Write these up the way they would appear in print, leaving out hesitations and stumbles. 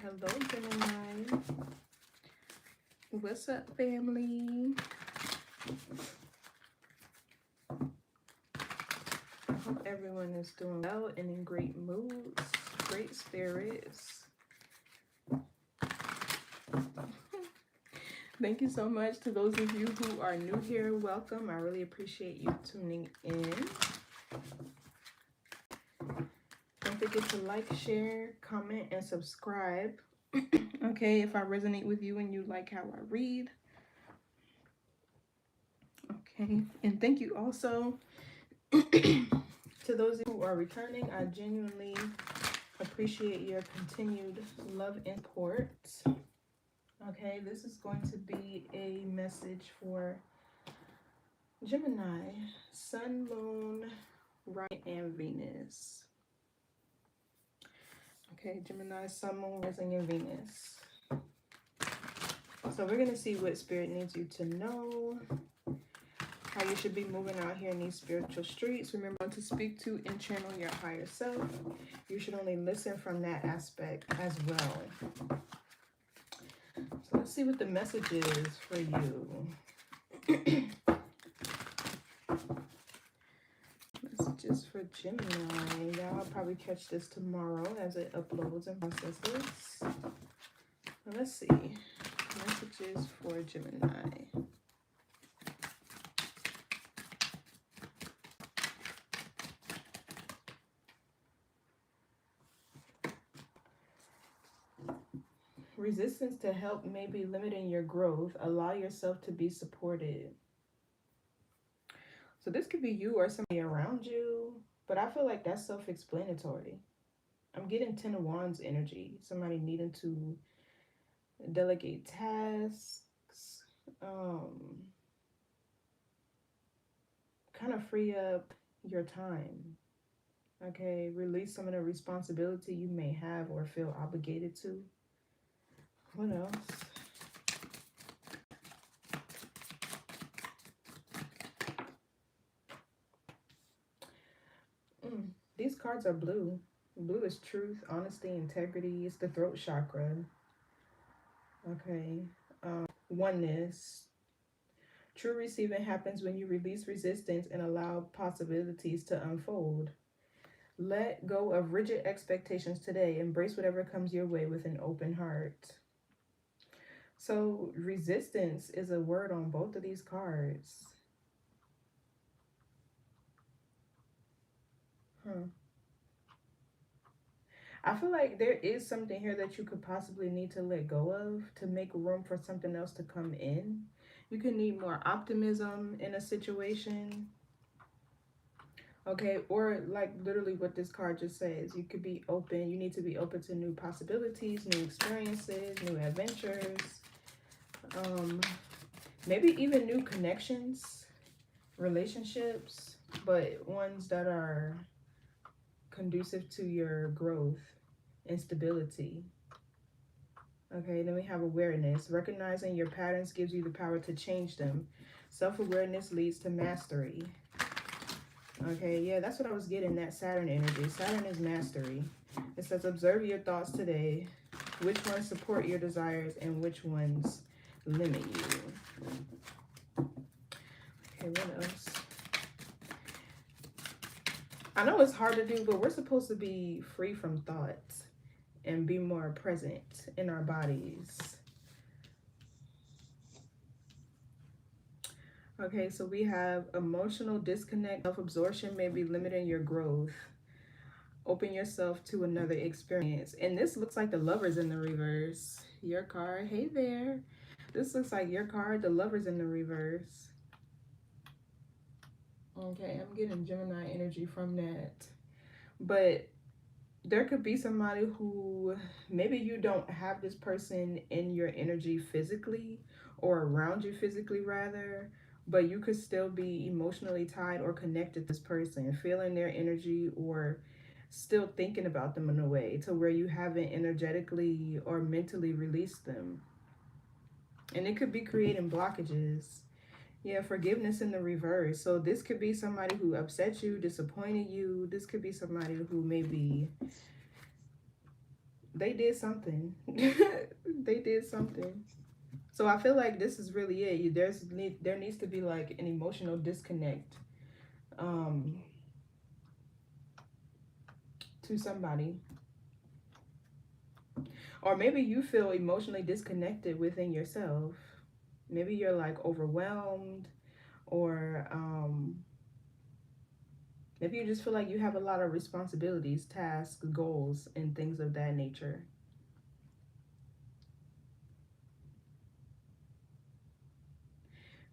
Hello, Gemini. What's up, family? I hope everyone is doing well and in great moods, great spirits. Thank you so much to those of you who are new here. Welcome. I really appreciate you tuning in. Don't forget to like, share, comment, and subscribe. Okay, if I resonate with you and you like how I read. Okay, and thank you also to those who are returning. I genuinely appreciate your continued love and support. Okay, this is going to be a message for Gemini, Sun, Moon, Rising, and Venus. Okay, Gemini, Sun, Moon, Rising, and Venus. So we're going to see what Spirit needs you to know, how you should be moving out here in these spiritual streets. Remember to speak to and channel your higher self. You should only listen from that aspect as well. So let's see what the message is for you. Messages for Gemini. Y'all will probably catch this tomorrow as it uploads and processes. Well, let's see. Messages for Gemini. Resistance to help may be limiting your growth. Allow yourself to be supported. So this could be you or somebody around you, but I feel like that's self-explanatory. I'm getting 10 of Wands energy. Somebody needing to delegate tasks, kind of free up your time. Okay, release some of the responsibility you may have or feel obligated to. What else? These cards are blue. Blue is truth, honesty, integrity. It's the throat chakra. Okay. Oneness. True receiving happens when you release resistance and allow possibilities to unfold. Let go of rigid expectations today. Embrace whatever comes your way with an open heart. So resistance is a word on both of these cards. I feel like there is something here that you could possibly need to let go of to make room for something else to come in. You can need more optimism in a situation. Okay, or like literally what this card just says, you could be open. You need to be open to new possibilities, new experiences, new adventures. Maybe even new connections, relationships, but ones that are conducive to your growth and stability. Okay, then we have awareness. Recognizing your patterns gives you the power to change them. Self-awareness leads to mastery. Okay, yeah, that's what I was getting, that Saturn energy. Saturn is mastery. It says, observe your thoughts today. Which ones support your desires and which ones limit you? Okay, what else? I know it's hard to do, but we're supposed to be free from thoughts and be more present in our bodies. Okay, so we have emotional disconnect. Self-absorption may be limiting your growth. Open yourself to another experience. And this looks like the Lovers in the reverse. Your card, hey there. This looks like your card, the Lovers in the reverse. Okay, I'm getting Gemini energy from that. But there could be somebody who maybe you don't have this person in your energy physically or around you physically rather, but you could still be emotionally tied or connected to this person, feeling their energy or still thinking about them in a way to where you haven't energetically or mentally released them. And it could be creating blockages. Yeah, forgiveness in the reverse. So this could be somebody who upset you, disappointed you. This could be somebody who maybe They did something. They did something. So I feel like this is really it. There needs to be like an emotional disconnect um to somebody. Or maybe you feel emotionally disconnected within yourself. Maybe you're like overwhelmed, or maybe you just feel like you have a lot of responsibilities, tasks, goals, and things of that nature.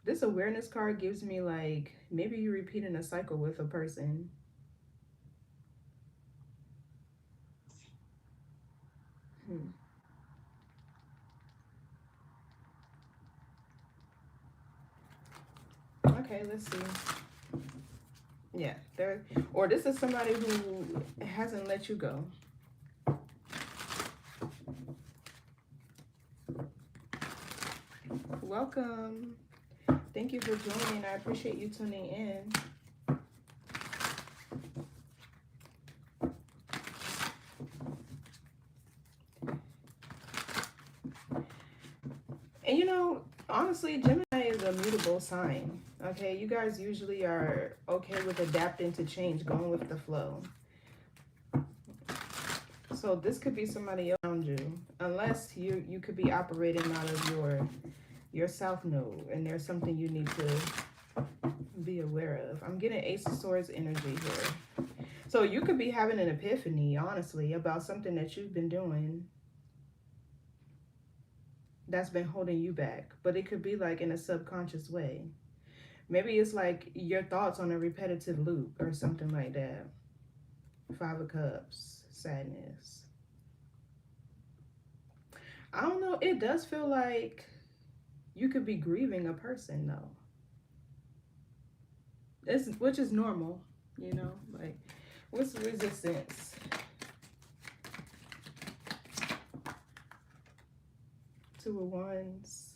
This awareness card gives me like maybe you're repeating a cycle with a person. Hmm. Okay, let's see. Yeah, there, or this is somebody who hasn't let you go. Welcome. Thank you for joining. I appreciate you tuning in. And you know, honestly, Gemini is a mutable sign. Okay, you guys usually are okay with adapting to change, going with the flow. So this could be somebody around you, unless you could be operating out of your south node, and there's something you need to be aware of. I'm getting Ace of Swords energy here. So you could be having an epiphany, honestly, about something that you've been doing that's been holding you back. But it could be like in a subconscious way. Maybe it's like your thoughts on a repetitive loop or something like that. Five of Cups, sadness. I don't know. It does feel like you could be grieving a person though. It's which is normal, you know. Like, what's the resistance? Two of Wands.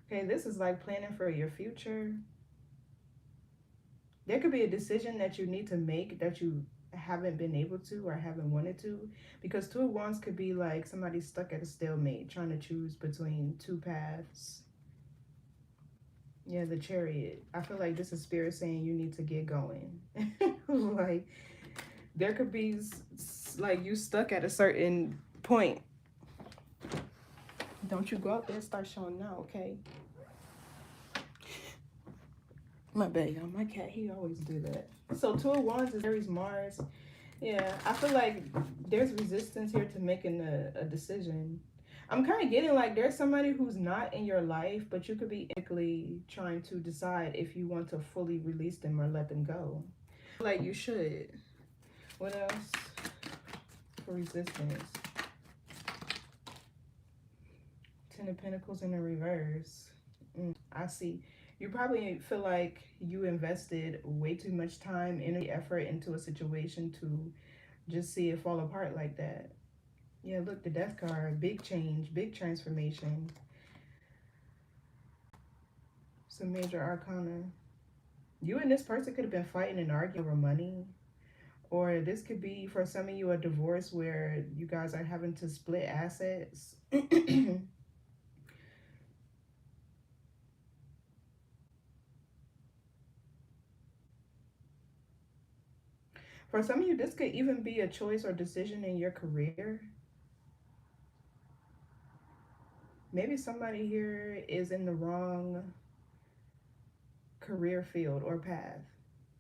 Okay, this is like planning for your future. There could be a decision that you need to make that you haven't been able to or haven't wanted to, because Two of Wands could be like somebody stuck at a stalemate trying to choose between two paths. Yeah, the Chariot. I feel like this is spirit saying you need to get going. Like, there could be like you stuck at a certain point. Don't you go out there and start showing now, okay? My bad, y'all. My cat, he always do that. So Two of Wands is Aries Mars. Yeah, I feel like there's resistance here to making a decision. I'm kind of getting like there's somebody who's not in your life, but you could be ethically trying to decide if you want to fully release them or let them go. Like you should. What else for resistance? Ten of Pentacles in the reverse. I see. You probably feel like you invested way too much time, energy, effort into a situation to just see it fall apart like that. Yeah, look, the Death card. Big change, big transformation. Some major arcana. You and this person could have been fighting and arguing over money. Or this could be, for some of you, a divorce where you guys are having to split assets. For some of you, this could even be a choice or decision in your career. Maybe somebody here is in the wrong career field or path,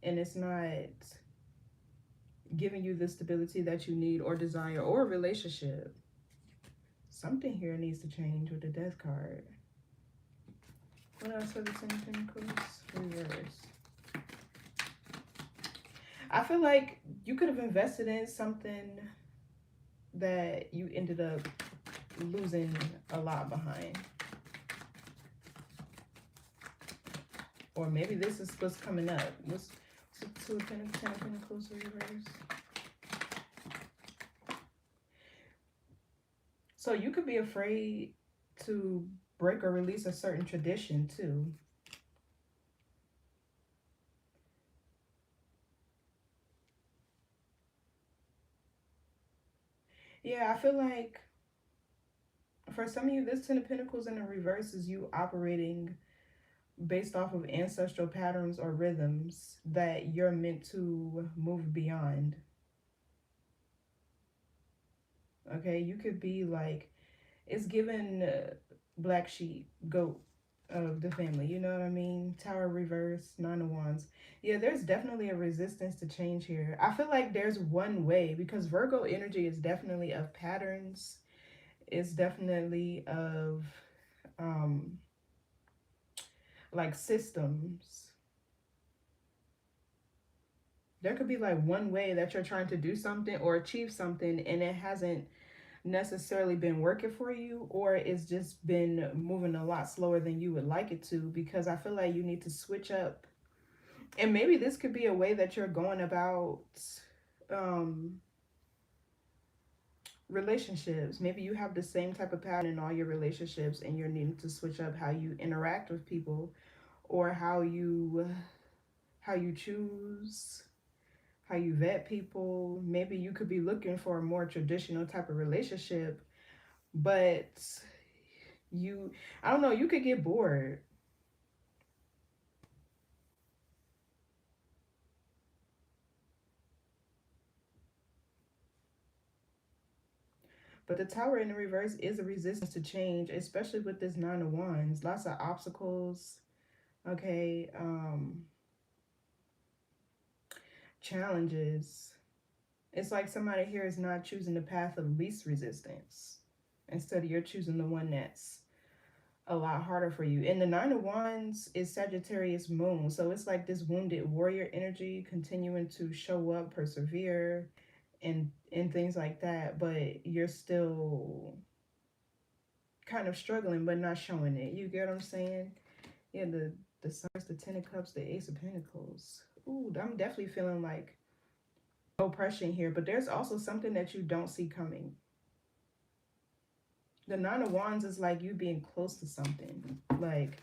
and it's not giving you the stability that you need or desire, or a relationship. Something here needs to change with the Death card. What else for the Ten of Pentacles? Reverse. I feel like you could have invested in something that you ended up losing a lot behind. Or maybe this is what's coming up. What's Ten of Pentacles reverse? So you could be afraid to break or release a certain tradition too. Yeah, Yeah, I feel like for some of you, this Ten of Pentacles in the reverse is you operating based off of ancestral patterns or rhythms that you're meant to move beyond. Okay, you could be like, it's given black sheep, goat of the family. You know what I mean? Tower reverse, Nine of Wands. Yeah, there's definitely a resistance to change here. I feel like there's one way because Virgo energy is definitely of patterns. It's definitely of um like systems. There could be like one way that you're trying to do something or achieve something and it hasn't necessarily been working for you, or it's just been moving a lot slower than you would like it to, because I feel like you need to switch up. And maybe this could be a way that you're going about um relationships. Maybe you have the same type of pattern in all your relationships and you're needing to switch up how you interact with people, or how you choose, how you vet people. Maybe you could be looking for a more traditional type of relationship, but you, I don't know, you could get bored. But the Tower in the reverse is a resistance to change, especially with this Nine of Wands. Lots of obstacles, okay, challenges. It's like somebody here is not choosing the path of least resistance. Instead of you're choosing the one that's a lot harder for you. And the Nine of Wands is Sagittarius moon. So it's like this wounded warrior energy continuing to show up, persevere, and things like that. But you're still kind of struggling, but not showing it. You get what I'm saying? Yeah, the Stars, the Ten of Cups, the Ace of Pentacles. Ooh, I'm definitely feeling like oppression here, but there's also something that you don't see coming. The Nine of Wands is like you being close to something, like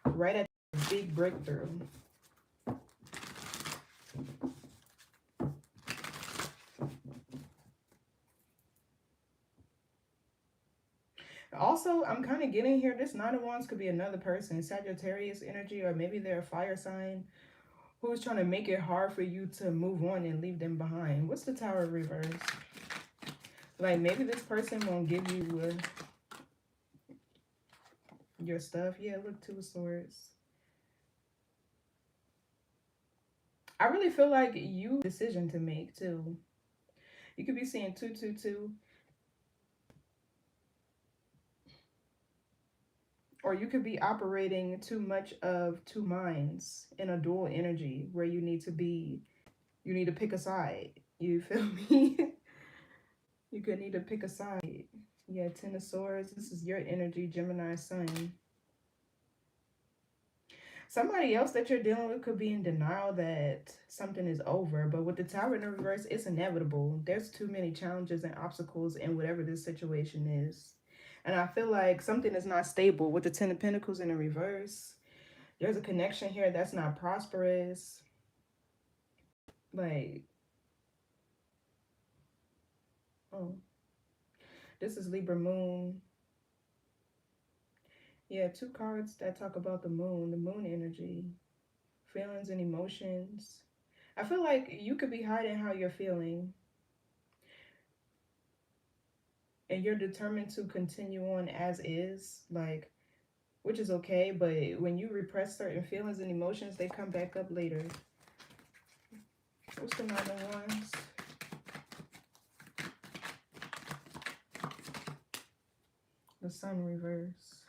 right at the big breakthrough. Also, I'm kind of getting here, this Nine of Wands could be another person, Sagittarius energy, or maybe they're a fire sign who's trying to make it hard for you to move on and leave them behind. What's the Tower reverse? Like maybe this person won't give you your stuff. Yeah, look, Two of Swords. I really feel like you have a decision to make too. You could be seeing 222, or you could be operating too much of two minds in a dual energy where you need to pick a side. You feel me? You could need to pick a side. Yeah, Ten of Swords. This is your energy, Gemini Sun. Somebody else that you're dealing with could be in denial that something is over, but with the Tower in the reverse, it's inevitable. There's too many challenges and obstacles in whatever this situation is. And I feel like something is not stable. With the Ten of Pentacles in the reverse, there's a connection here that's not prosperous. Like, oh, this is Libra Moon. Yeah, two cards that talk about the moon energy, feelings and emotions. I feel like you could be hiding how you're feeling and you're determined to continue on as is, like, which is okay, but when you repress certain feelings and emotions, they come back up later. What's the Nine of Wands? The Sun reverse.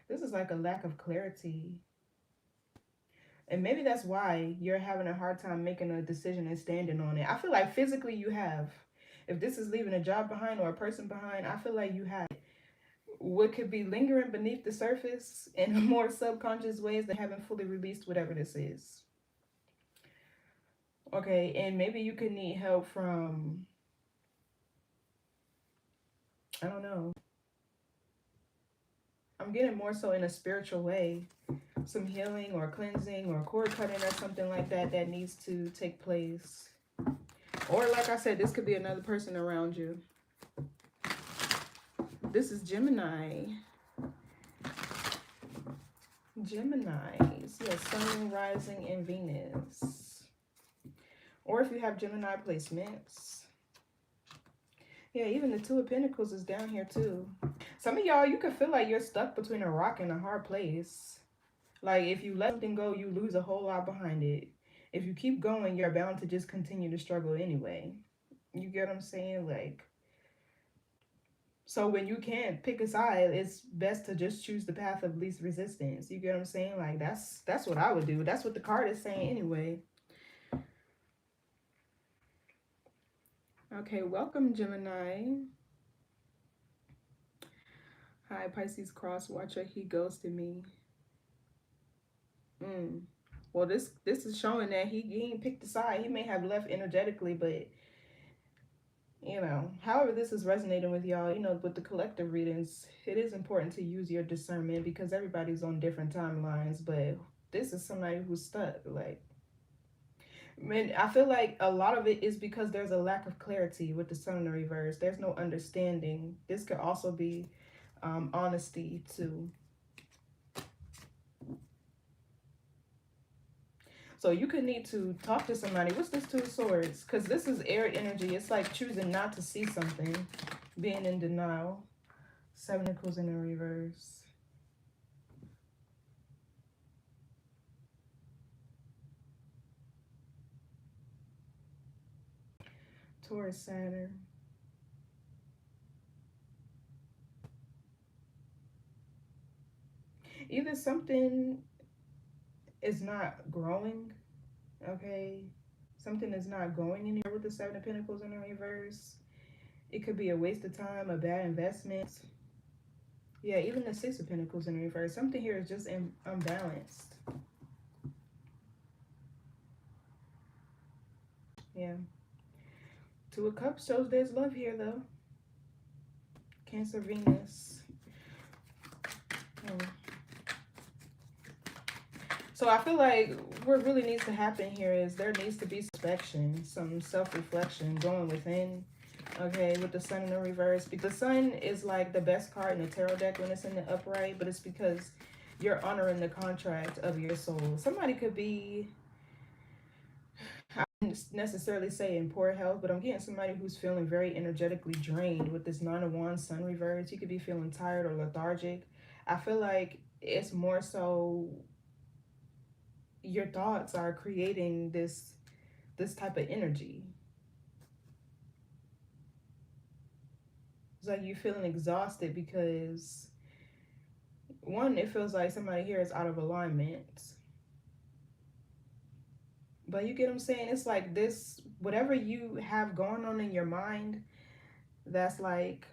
This is like a lack of clarity. And maybe that's why you're having a hard time making a decision and standing on it. I feel like physically you have. If this is leaving a job behind or a person behind, I feel like you have. What could be lingering beneath the surface in more subconscious ways that haven't fully released whatever this is. Okay, and maybe you could need help from, I don't know. I'm getting more so in a spiritual way. Some healing or cleansing or cord cutting or something like that that needs to take place. Or like I said, this could be another person around you. This is Gemini. Geminis. Yes, Sun, Rising, and Venus. Or if you have Gemini placements. Yeah, even the Two of Pentacles is down here too. Some of y'all, you could feel like you're stuck between a rock and a hard place. Like if you let something go, you lose a whole lot behind it. If you keep going, you're bound to just continue to struggle anyway. You get what I'm saying? Like, so when you can't pick a side, it's best to just choose the path of least resistance. You get what I'm saying? Like that's what I would do. That's what the card is saying anyway. Okay, welcome Gemini. Hi Pisces cross watcher. He ghosted me. Well, this is showing that he ain't picked a side. He may have left energetically, but you know, however this is resonating with y'all, you know, with the collective readings, it is important to use your discernment because everybody's on different timelines. But this is somebody who's stuck. Like, I mean, I feel like a lot of it is because there's a lack of clarity with the sun in the reverse. There's no understanding. This could also be honesty too. So you could need to talk to somebody. What's this Two of Swords? Because this is air energy. It's like choosing not to see something, being in denial. Seven of Pentacles in the reverse. Taurus, Saturn. Either something is not growing, okay? Something is not going anywhere with the Seven of Pentacles in the reverse. It could be a waste of time, a bad investment. Yeah, even the Six of Pentacles in the reverse. Something here is just unbalanced. Yeah. Two of Cups shows there's love here, though. Cancer, Venus. So I feel like what really needs to happen here is there needs to be inspection, some self-reflection going within, okay, with the sun in the reverse. Because the sun is like the best card in the tarot deck when it's in the upright, but it's because you're honoring the contract of your soul. Somebody could be, I wouldn't necessarily say in poor health, but I'm getting somebody who's feeling very energetically drained with this Nine of Wands sun reverse. You could be feeling tired or lethargic. I feel like it's more so your thoughts are creating this type of energy. It's like you're feeling exhausted because one, it feels like somebody here is out of alignment. But you get what I'm saying? It's like this, whatever you have going on in your mind that's like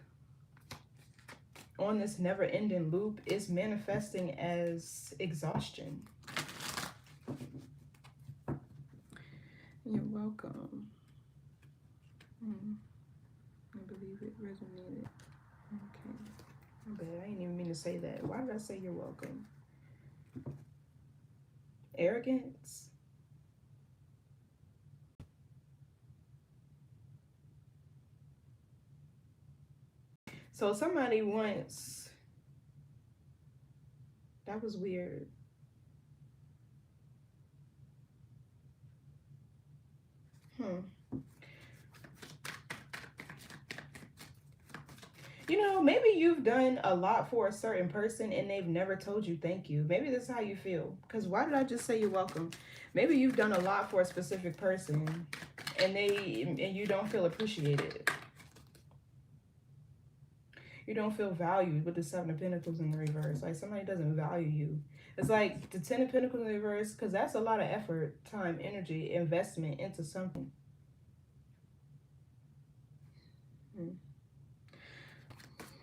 on this never ending loop is manifesting as exhaustion. You're welcome. I believe it resonated. Okay. My bad. I didn't even mean to say that. Why did I say you're welcome? Arrogance. So somebody once, that was weird. You know, maybe you've done a lot for a certain person and they've never told you thank you. Maybe this is how you feel. Because why did I just say you're welcome? Maybe you've done a lot for a specific person and you don't feel appreciated. You don't feel valued with the Seven of Pentacles in the reverse. Like somebody doesn't value you. It's like the Ten of Pentacles in the reverse, because that's a lot of effort, time, energy, investment into something.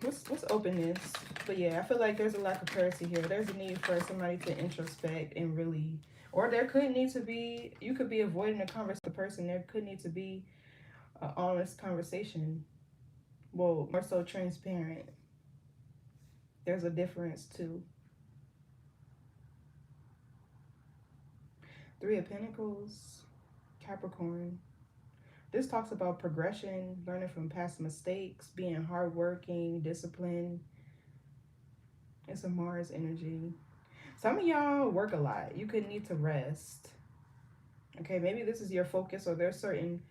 Let's open this. But yeah, I feel like there's a lack of clarity here. There's a need for somebody to introspect and really, or there could need to be, you could be avoiding a conversation with the person. There could need to be an honest conversation. Well, more so transparent. There's a difference too. Three of Pentacles, Capricorn. This talks about progression, learning from past mistakes, being hardworking, disciplined. It's a Mars energy. Some of y'all work a lot. You could need to rest. Okay, maybe this is your focus, or there's certain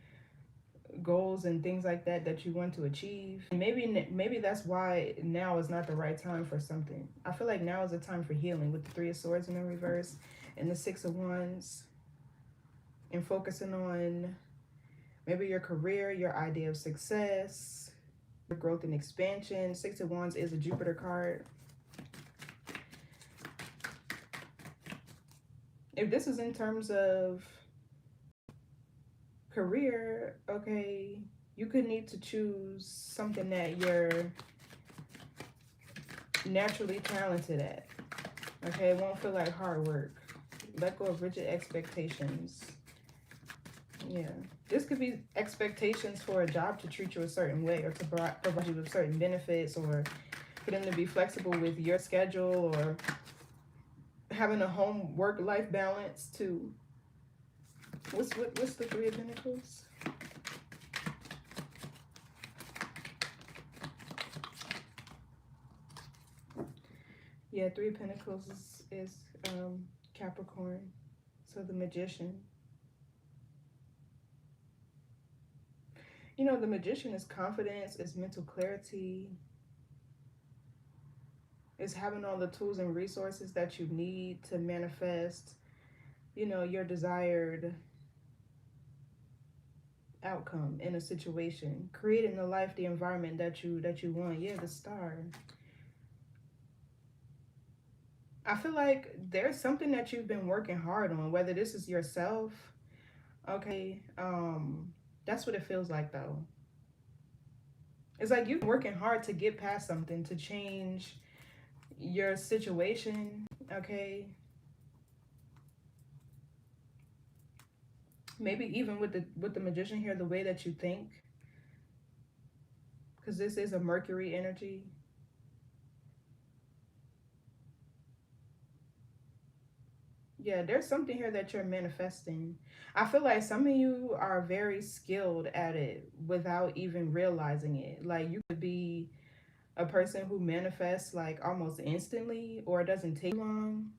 goals and things like that that you want to achieve. Maybe that's why now is not the right time for something. I feel like now is a time for healing with the Three of Swords in the reverse and the Six of Wands, and focusing on maybe your career, your idea of success, your growth and expansion. Six of Wands is a Jupiter card. If this is in terms of career, okay, you could need to choose something that you're naturally talented at. Okay, it won't feel like hard work. Let go of rigid expectations. Yeah. This could be expectations for a job to treat you a certain way, or to provide you with certain benefits, or for them to be flexible with your schedule, or having a home work life balance too. What's the Three of Pentacles? Yeah, Three of Pentacles is Capricorn. So the Magician. You know, the Magician is confidence, is mental clarity, is having all the tools and resources that you need to manifest, you know, your desired outcome in a situation, creating the life, the environment that you want. Yeah, the Star. I feel like there's something that you've been working hard on, whether this is yourself. Okay, that's what it feels like though. It's like you've been working hard to get past something, to change your situation. Okay, maybe even with the Magician here, the way that you think, because this is a Mercury energy. Yeah, there's something here that you're manifesting. I feel like some of you are very skilled at it without even realizing it. Like you could be a person who manifests like almost instantly, or it doesn't take long.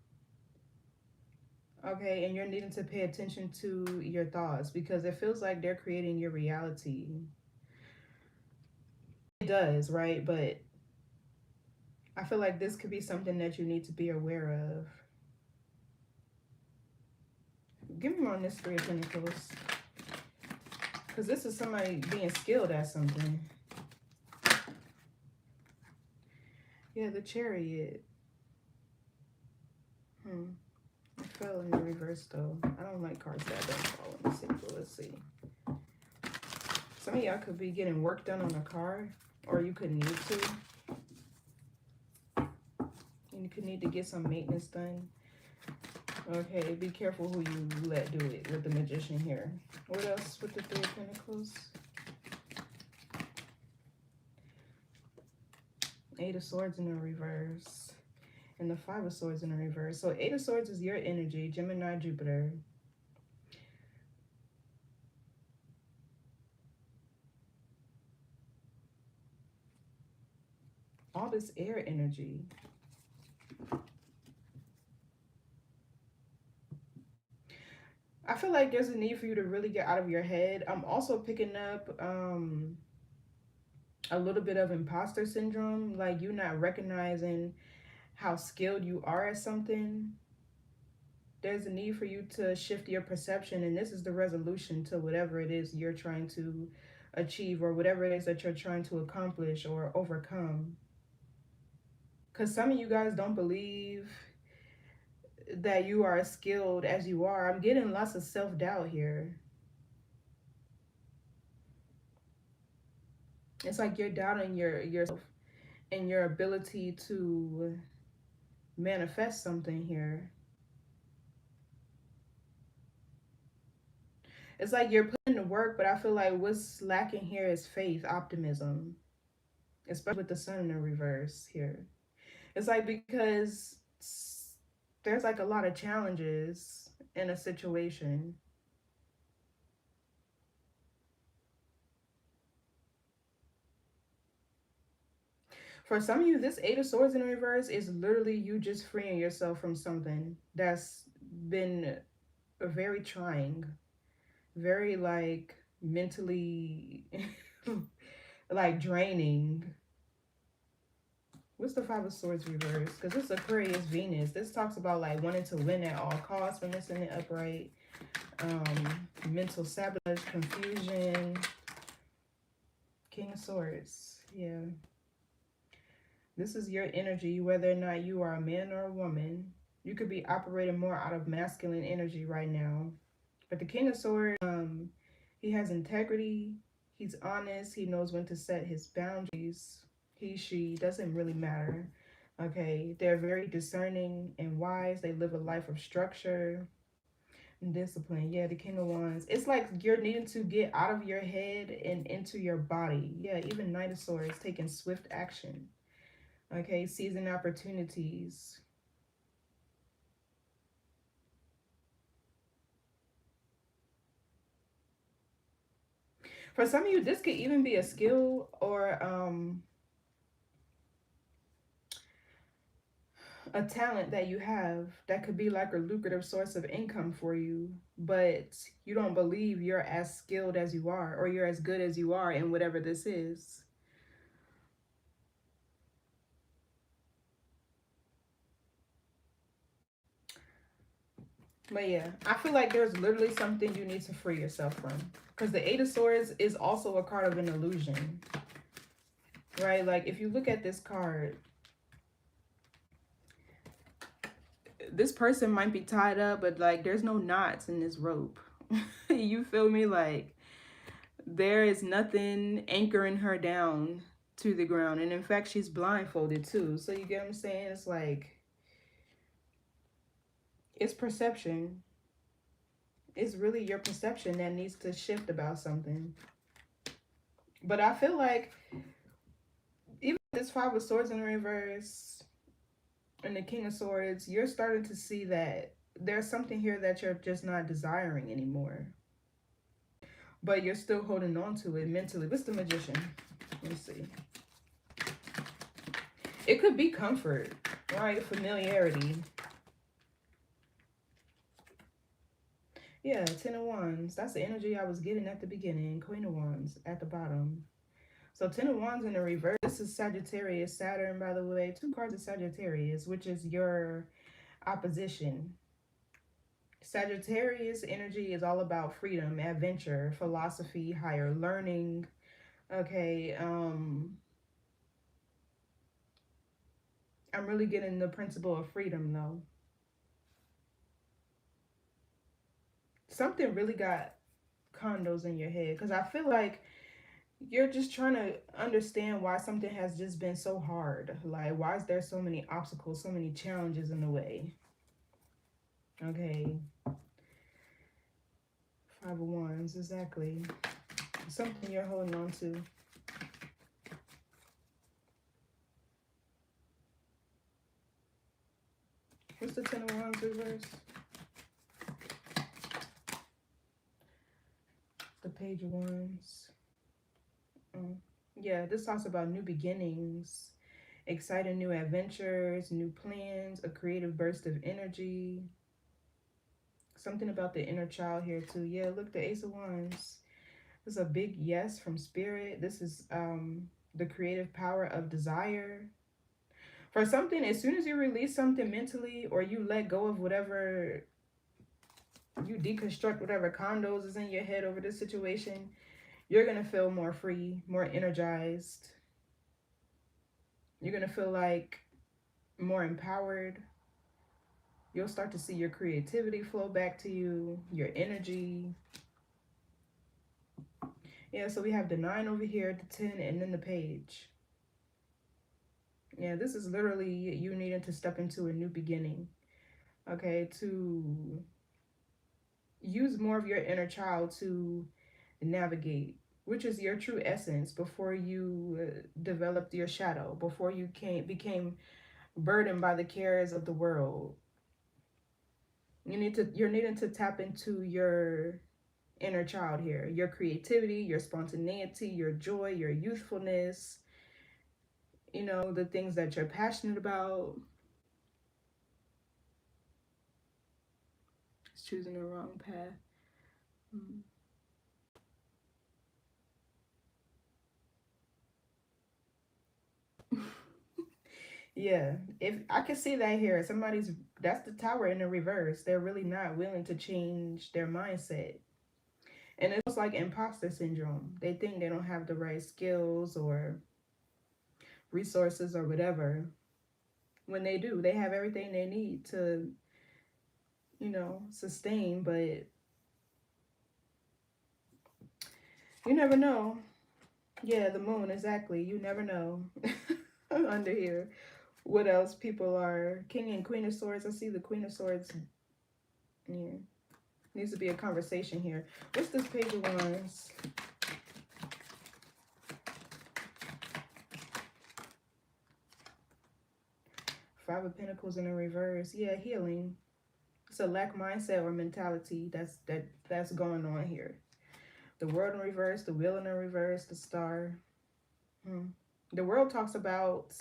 Okay, and you're needing to pay attention to your thoughts, because it feels like they're creating your reality. It does, right? But I feel like this could be something that you need to be aware of. Give me more on this Three of Pentacles, because this is somebody being skilled at something. Yeah, the Chariot. It fell in the reverse though. I don't like cards that don't fall in the single. Let's see. Some of y'all could be getting work done on a car, or you could need to. And you could need to get some maintenance done. Okay, be careful who you let do it with the Magician here. What else with the Three of Pentacles? Eight of Swords in the reverse. And the Five of Swords in the reverse. So Eight of Swords is your energy, Gemini, Jupiter. All this air energy. I feel like there's a need for you to really get out of your head. I'm also picking up a little bit of imposter syndrome, like you not recognizing how skilled you are at something. There's a need for you to shift your perception, and this is the resolution to whatever it is you're trying to achieve, or whatever it is that you're trying to accomplish or overcome. Because some of you guys don't believe that you are as skilled as you are. I'm getting lots of self-doubt here. It's like you're doubting yourself and your ability to manifest something here. It's like you're putting the work, but I feel like what's lacking here is faith, optimism, especially with the Sun in the reverse here. It's like because there's like a lot of challenges in a situation. For some of you, this Eight of Swords in reverse is literally you just freeing yourself from something that's been very trying, very like mentally like draining. What's the Five of Swords reverse? Because this Aquarius Venus. This talks about like wanting to win at all costs when it's in the upright. Mental sabotage, confusion. King of Swords. Yeah. This is your energy, whether or not you are a man or a woman. You could be operating more out of masculine energy right now. But the King of Swords, he has integrity. He's honest. He knows when to set his boundaries. He, she, doesn't really matter. Okay, they're very discerning and wise. They live a life of structure and discipline. Yeah, the King of Wands. It's like you're needing to get out of your head and into your body. Yeah, even Knight of Swords, taking swift action. Okay, seizing opportunities. For some of you, this could even be a skill or a talent that you have that could be like a lucrative source of income for you, but you don't believe you're as skilled as you are or you're as good as you are in whatever this is. But yeah, I feel like there's literally something you need to free yourself from. Because the Eight of Swords is also a card of an illusion. Right? Like if you look at this card, this person might be tied up, but like there's no knots in this rope. You feel me? Like there is nothing anchoring her down to the ground. And in fact, she's blindfolded too. So you get what I'm saying? It's like, it's perception. It's really your perception that needs to shift about something. But I feel like even this Five of Swords in reverse and the King of Swords, you're starting to see that there's something here that you're just not desiring anymore. But you're still holding on to it mentally. What's the Magician? Let's see. It could be comfort, right? Familiarity. Yeah, Ten of Wands. That's the energy I was getting at the beginning. Queen of Wands at the bottom. So Ten of Wands in the reverse. This is Sagittarius, Saturn, by the way. Two cards of Sagittarius, which is your opposition. Sagittarius energy is all about freedom, adventure, philosophy, higher learning. Okay, I'm really getting the principle of freedom though. Something really got condos in your head because I feel like you're just trying to understand why something has just been so hard. Like, why is there so many obstacles, so many challenges in the way? Okay. Five of Wands, exactly. Something you're holding on to. What's the Ten of Wands reverse? The Page of Wands. Yeah, this talks about new beginnings, exciting new adventures, new plans, a creative burst of energy. Something about the inner child here too. Yeah, look, the Ace of Wands. This is a big yes from Spirit. This is the creative power of desire. For something, as soon as you release something mentally or you let go of whatever, you deconstruct whatever condos is in your head over this situation, you're going to feel more free, more energized. You're going to feel like more empowered. You'll start to see your creativity flow back to you, your energy. Yeah, so we have the 9 over here, the 10, and then the Page. Yeah, this is literally you needing to step into a new beginning. Okay, to use more of your inner child to navigate, which is your true essence before you developed your shadow, before you became burdened by the cares of the world. You're needing to tap into your inner child here, your creativity, your spontaneity, your joy, your youthfulness. The things that you're passionate about. It's choosing the wrong path. Mm. Yeah, if I can see that here, that's the tower in the reverse. They're really not willing to change their mindset. And it's like imposter syndrome. They think they don't have the right skills or resources or whatever. When they do, they have everything they need to, sustain, but you never know. Yeah, the moon, exactly. You never know. Under here. What else people are King and Queen of Swords. I see the Queen of Swords. Yeah. Needs to be a conversation here. What's this Page of Wands? Five of Pentacles in the reverse. Yeah, healing. It's a lack mindset or mentality that's going on here. The World in reverse, the Wheel in the reverse, the Star. Hmm. The World talks about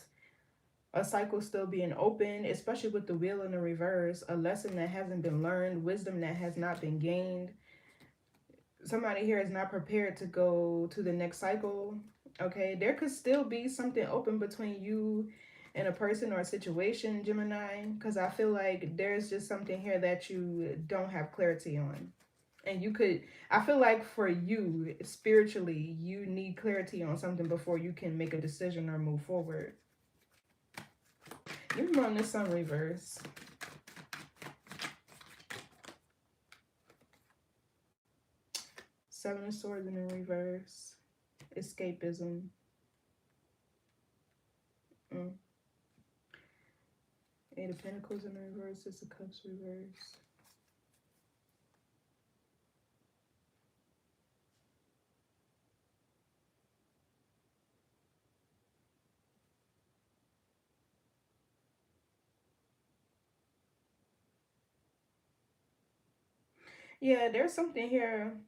a cycle still being open, especially with the Wheel in the reverse, a lesson that hasn't been learned, wisdom that has not been gained. Somebody here is not prepared to go to the next cycle. Okay, there could still be something open between you and a person or a situation, Gemini, because I feel like there's just something here that you don't have clarity on. And I feel like for you, spiritually, you need clarity on something before you can make a decision or move forward. You run this sun reverse. Seven of Swords in the reverse. Escapism. Mm. Eight of Pentacles in the reverse. Six of Cups reverse. Yeah, there's something here.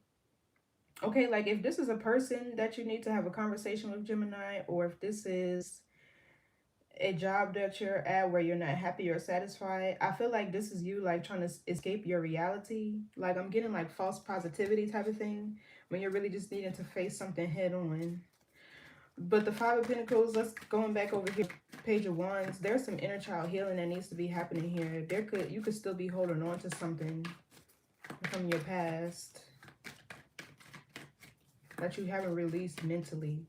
Okay, like if this is a person that you need to have a conversation with, Gemini, or if this is a job that you're at where you're not happy or satisfied, I feel like this is you like trying to escape your reality. Like I'm getting like false positivity type of thing when you're really just needing to face something head on. But the Five of Pentacles, let's going back over here, Page of Wands. There's some inner child healing that needs to be happening here. You could still be holding on to something from your past that you haven't released mentally.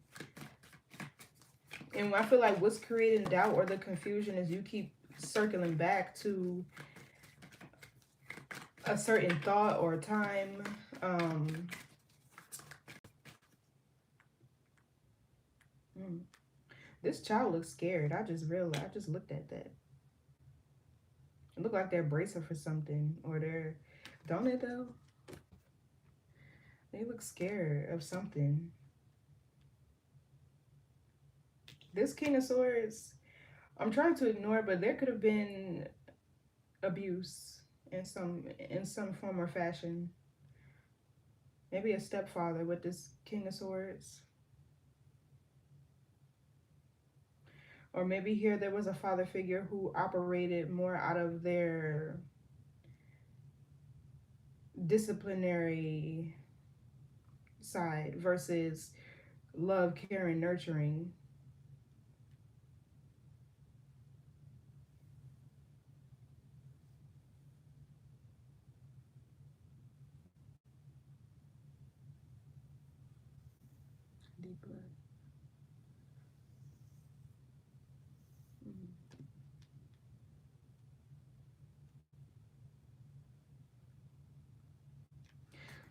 And I feel like what's creating doubt or the confusion is you keep circling back to a certain thought or time. Mm, this child looks scared. I just realized. I just looked at that. It looked like they're bracing for something, or they're, don't they though? They look scared of something. This King of Swords, I'm trying to ignore, but there could have been abuse in some form or fashion. Maybe a stepfather with this King of Swords. Or maybe here there was a father figure who operated more out of their disciplinary side versus love, care, and nurturing. Deep blood. Mm.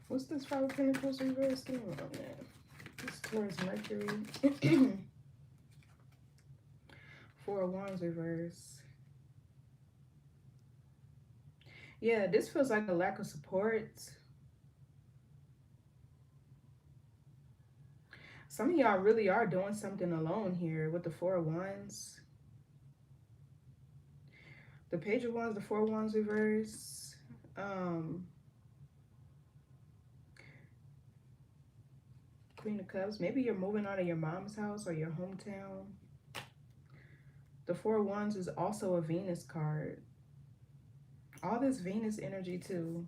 What's this Five of Pentacles reverse doing on that? This Taurus Mercury. Four of Wands reverse. Yeah, this feels like a lack of support. Some of y'all really are doing something alone here with the Four of Wands. The Page of Wands, the Four of Wands reverse. Um, Queen of Cups. Maybe you're moving out of your mom's house or your hometown. The Four of Wands is also a Venus card. All this Venus energy too,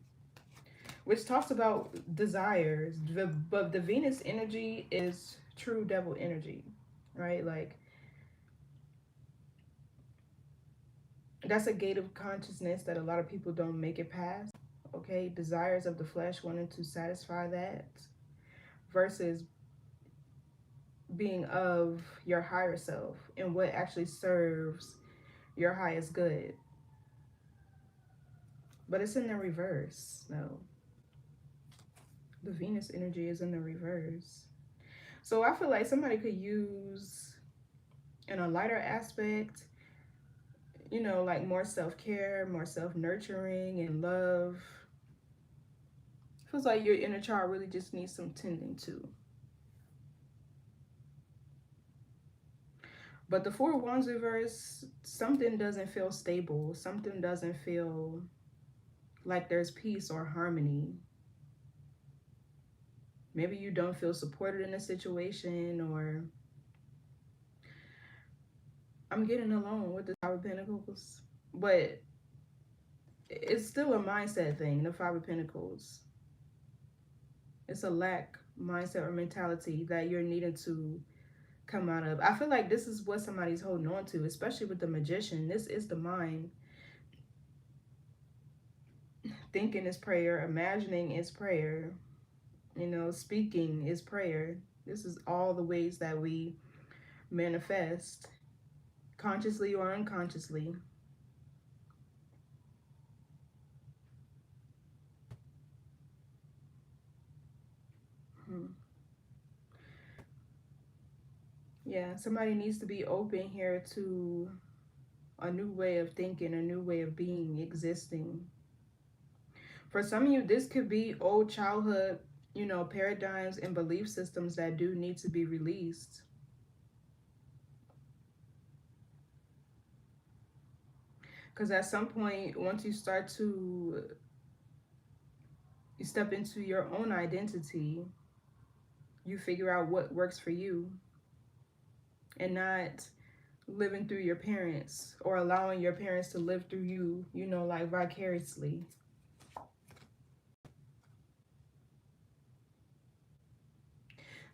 which talks about desires. But the Venus energy is true devil energy, right? Like, that's a gate of consciousness that a lot of people don't make it past. Okay, desires of the flesh, wanting to satisfy that, versus being of your higher self and what actually serves your highest good. But it's in the reverse. No, the Venus energy is in the reverse. So I feel like somebody could use, in a lighter aspect, you know, like more self-care, more self-nurturing and love. Feels like your inner child really just needs some tending to. But the Four of Wands reverse, something doesn't feel stable. Something doesn't feel like there's peace or harmony. Maybe you don't feel supported in a situation, or I'm getting along with the Five of Pentacles. But it's still a mindset thing, the Five of Pentacles. It's a lack mindset or mentality that you're needing to come out of. I feel like this is what somebody's holding on to, especially with the Magician. This is the mind. Thinking is prayer, imagining is prayer, you know, speaking is prayer. This is all the ways that we manifest, consciously or unconsciously. Yeah, somebody needs to be open here to a new way of thinking, a new way of being, existing. For some of you, this could be old childhood, you know, paradigms and belief systems that do need to be released. Because at some point, once you start to step into your own identity, you figure out what works for you and not living through your parents or allowing your parents to live through you, you know, like vicariously.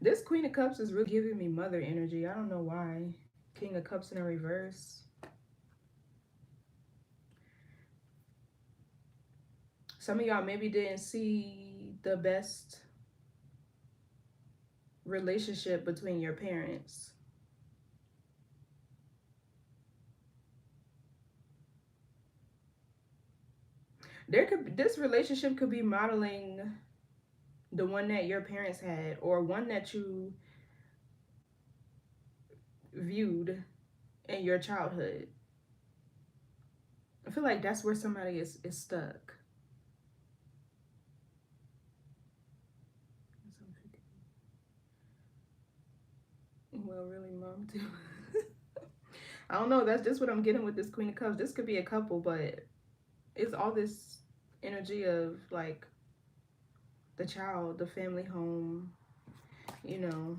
This Queen of Cups is really giving me mother energy. I don't know why. King of Cups in a reverse. Some of y'all maybe didn't see the best relationship between your parents. This relationship could be modeling the one that your parents had, or one that you viewed in your childhood. I feel like that's where somebody is stuck. Well, really, mom, too. I don't know. That's just what I'm getting with this Queen of Cups. This could be a couple, but it's all this energy of like the child, the family home, you know.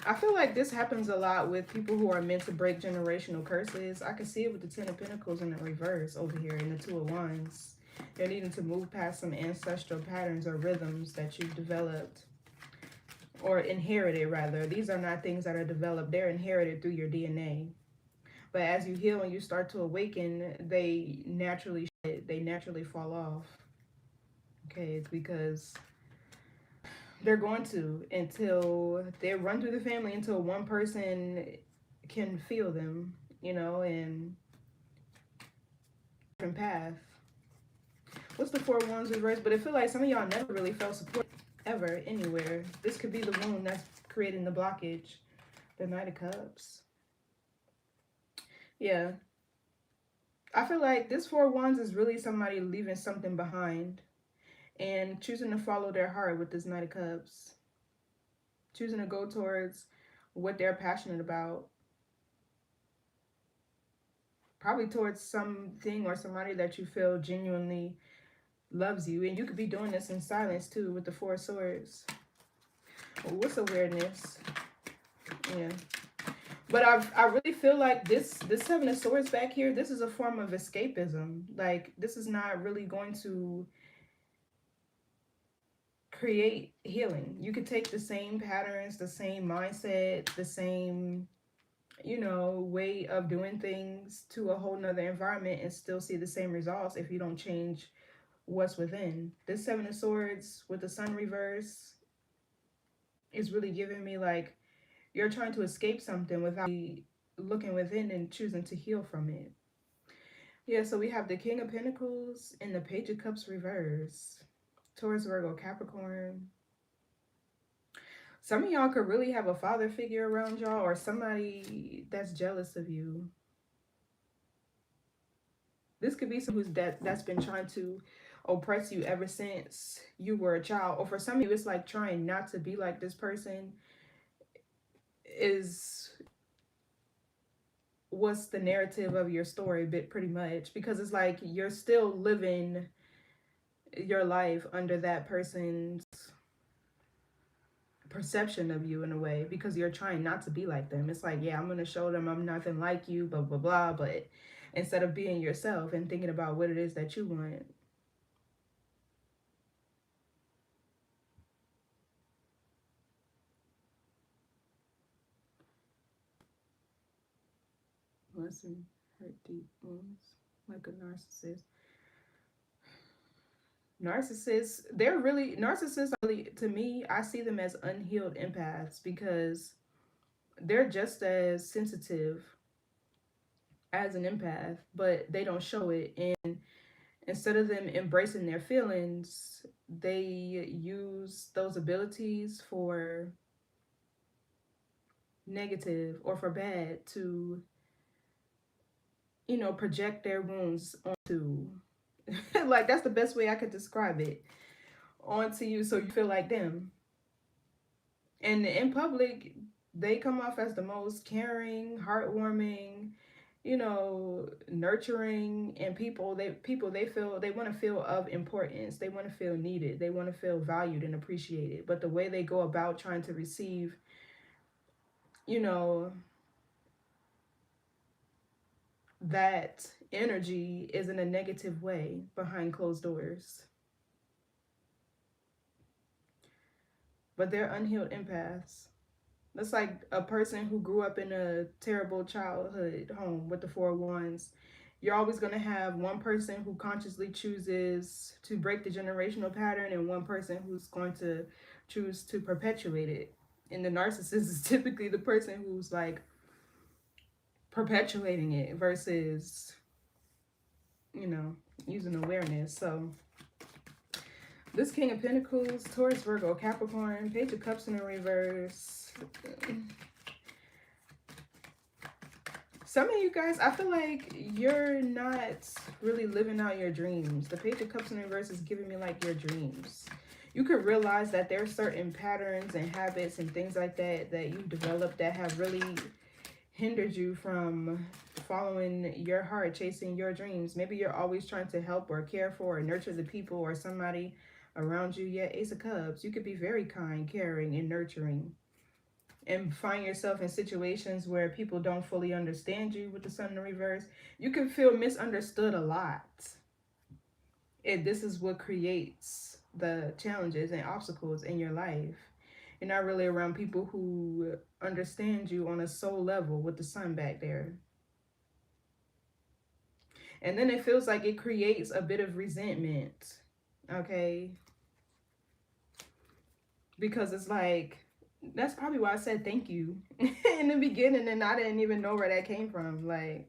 I feel like this happens a lot with people who are meant to break generational curses. I can see it with the Ten of Pentacles in the reverse over here in the Two of Wands. They're needing to move past some ancestral patterns or rhythms that you've developed or inherited, rather. These are not things that are developed. They're inherited through your DNA. But as you heal and you start to awaken, they naturally fall off. Okay, it's because they're going to, until they run through the family, until one person can feel them, you know, and different path. What's the Four of Wands reverse? But I feel like some of y'all never really felt support ever anywhere. This could be the wound that's creating the blockage. The Knight of Cups. Yeah. I feel like this Four of Wands is really somebody leaving something behind and choosing to follow their heart with this Knight of Cups. Choosing to go towards what they're passionate about. Probably towards something or somebody that you feel genuinely loves you. And you could be doing this in silence too with the Four of Swords. What's awareness? Yeah. But I really feel like this Seven of Swords back here, this is a form of escapism. Like, this is not really going to create healing. You could take the same patterns, the same mindset, the same, way of doing things to a whole nother environment and still see the same results if you don't change what's within. This Seven of Swords with the Sun reverse is really giving me like you're trying to escape something without looking within and choosing to heal from it. Yeah, so we have the King of Pentacles and the Page of Cups reverse. Taurus, Virgo, Capricorn. Some of y'all could really have a father figure around y'all or somebody that's jealous of you. This could be someone that's been trying to oppress you ever since you were a child. Or for some of you, it's like trying not to be like this person is what's the narrative of your story, bit pretty much. Because it's like you're still living your life under that person's perception of you in a way because you're trying not to be like them. It's like, yeah, I'm going to show them I'm nothing like you, blah, blah, blah. But instead of being yourself and thinking about what it is that you want. Lesson, hurt deep wounds, like a narcissist. Narcissists really, to me, I see them as unhealed empaths because they're just as sensitive as an empath, but they don't show it. And instead of them embracing their feelings, they use those abilities for negative or for bad to, project their wounds onto, like, that's the best way I could describe it, onto you so you feel like them. And in public, they come off as the most caring, heartwarming, nurturing, and they feel they want to feel of importance. They want to feel needed. They want to feel valued and appreciated. But the way they go about trying to receive, you know, that energy is in a negative way behind closed doors. But they're unhealed empaths. That's like a person who grew up in a terrible childhood home with the Four Wands. You're always going to have one person who consciously chooses to break the generational pattern and one person who's going to choose to perpetuate it. And the narcissist is typically the person who's like perpetuating it versus, using awareness. So this King of Pentacles, Taurus, Virgo, Capricorn, Page of Cups in the reverse. Some of you guys, I feel like you're not really living out your dreams. The Page of Cups in reverse is giving me like your dreams. You could realize that there are certain patterns and habits and things like that you've developed that have really hindered you from following your heart, chasing your dreams. Maybe you're always trying to help or care for or nurture the people or somebody around you. Yeah, Ace of Cups. You could be very kind, caring, and nurturing, and find yourself in situations where people don't fully understand you with the Sun in the reverse. You can feel misunderstood a lot. And this is what creates the challenges and obstacles in your life. You're not really around people who understand you on a soul level with the Sun back there. And then it feels like it creates a bit of resentment, okay? Because it's like, that's probably why I said thank you in the beginning, and I didn't even know where that came from. Like,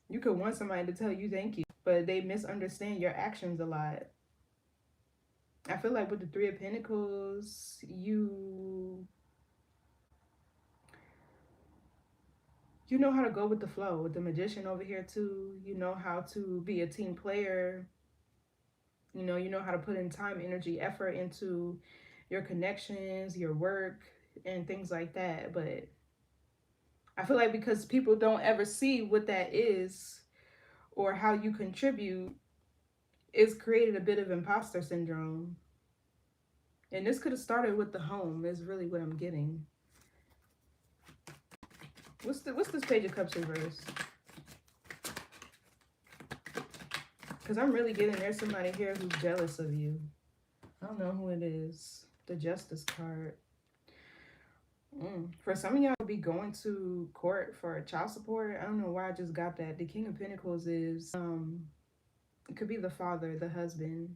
you could want somebody to tell you thank you, but they misunderstand your actions a lot. I feel like with the Three of Pentacles, you know how to go with the flow. With the Magician over here too, you know how to be a team player. You know how to put in time, energy, effort into your connections, your work, and things like that. But I feel like because people don't ever see what that is or how you contribute, it's created a bit of imposter syndrome. And this could have started with the home, is really what I'm getting. What's this Page of Cups reverse? Because I'm really getting there's somebody here who's jealous of you. I don't know who it is. The Justice card. For some of y'all be going to court for child support. I don't know why I just got that. The King of Pentacles is it could be the father, the husband.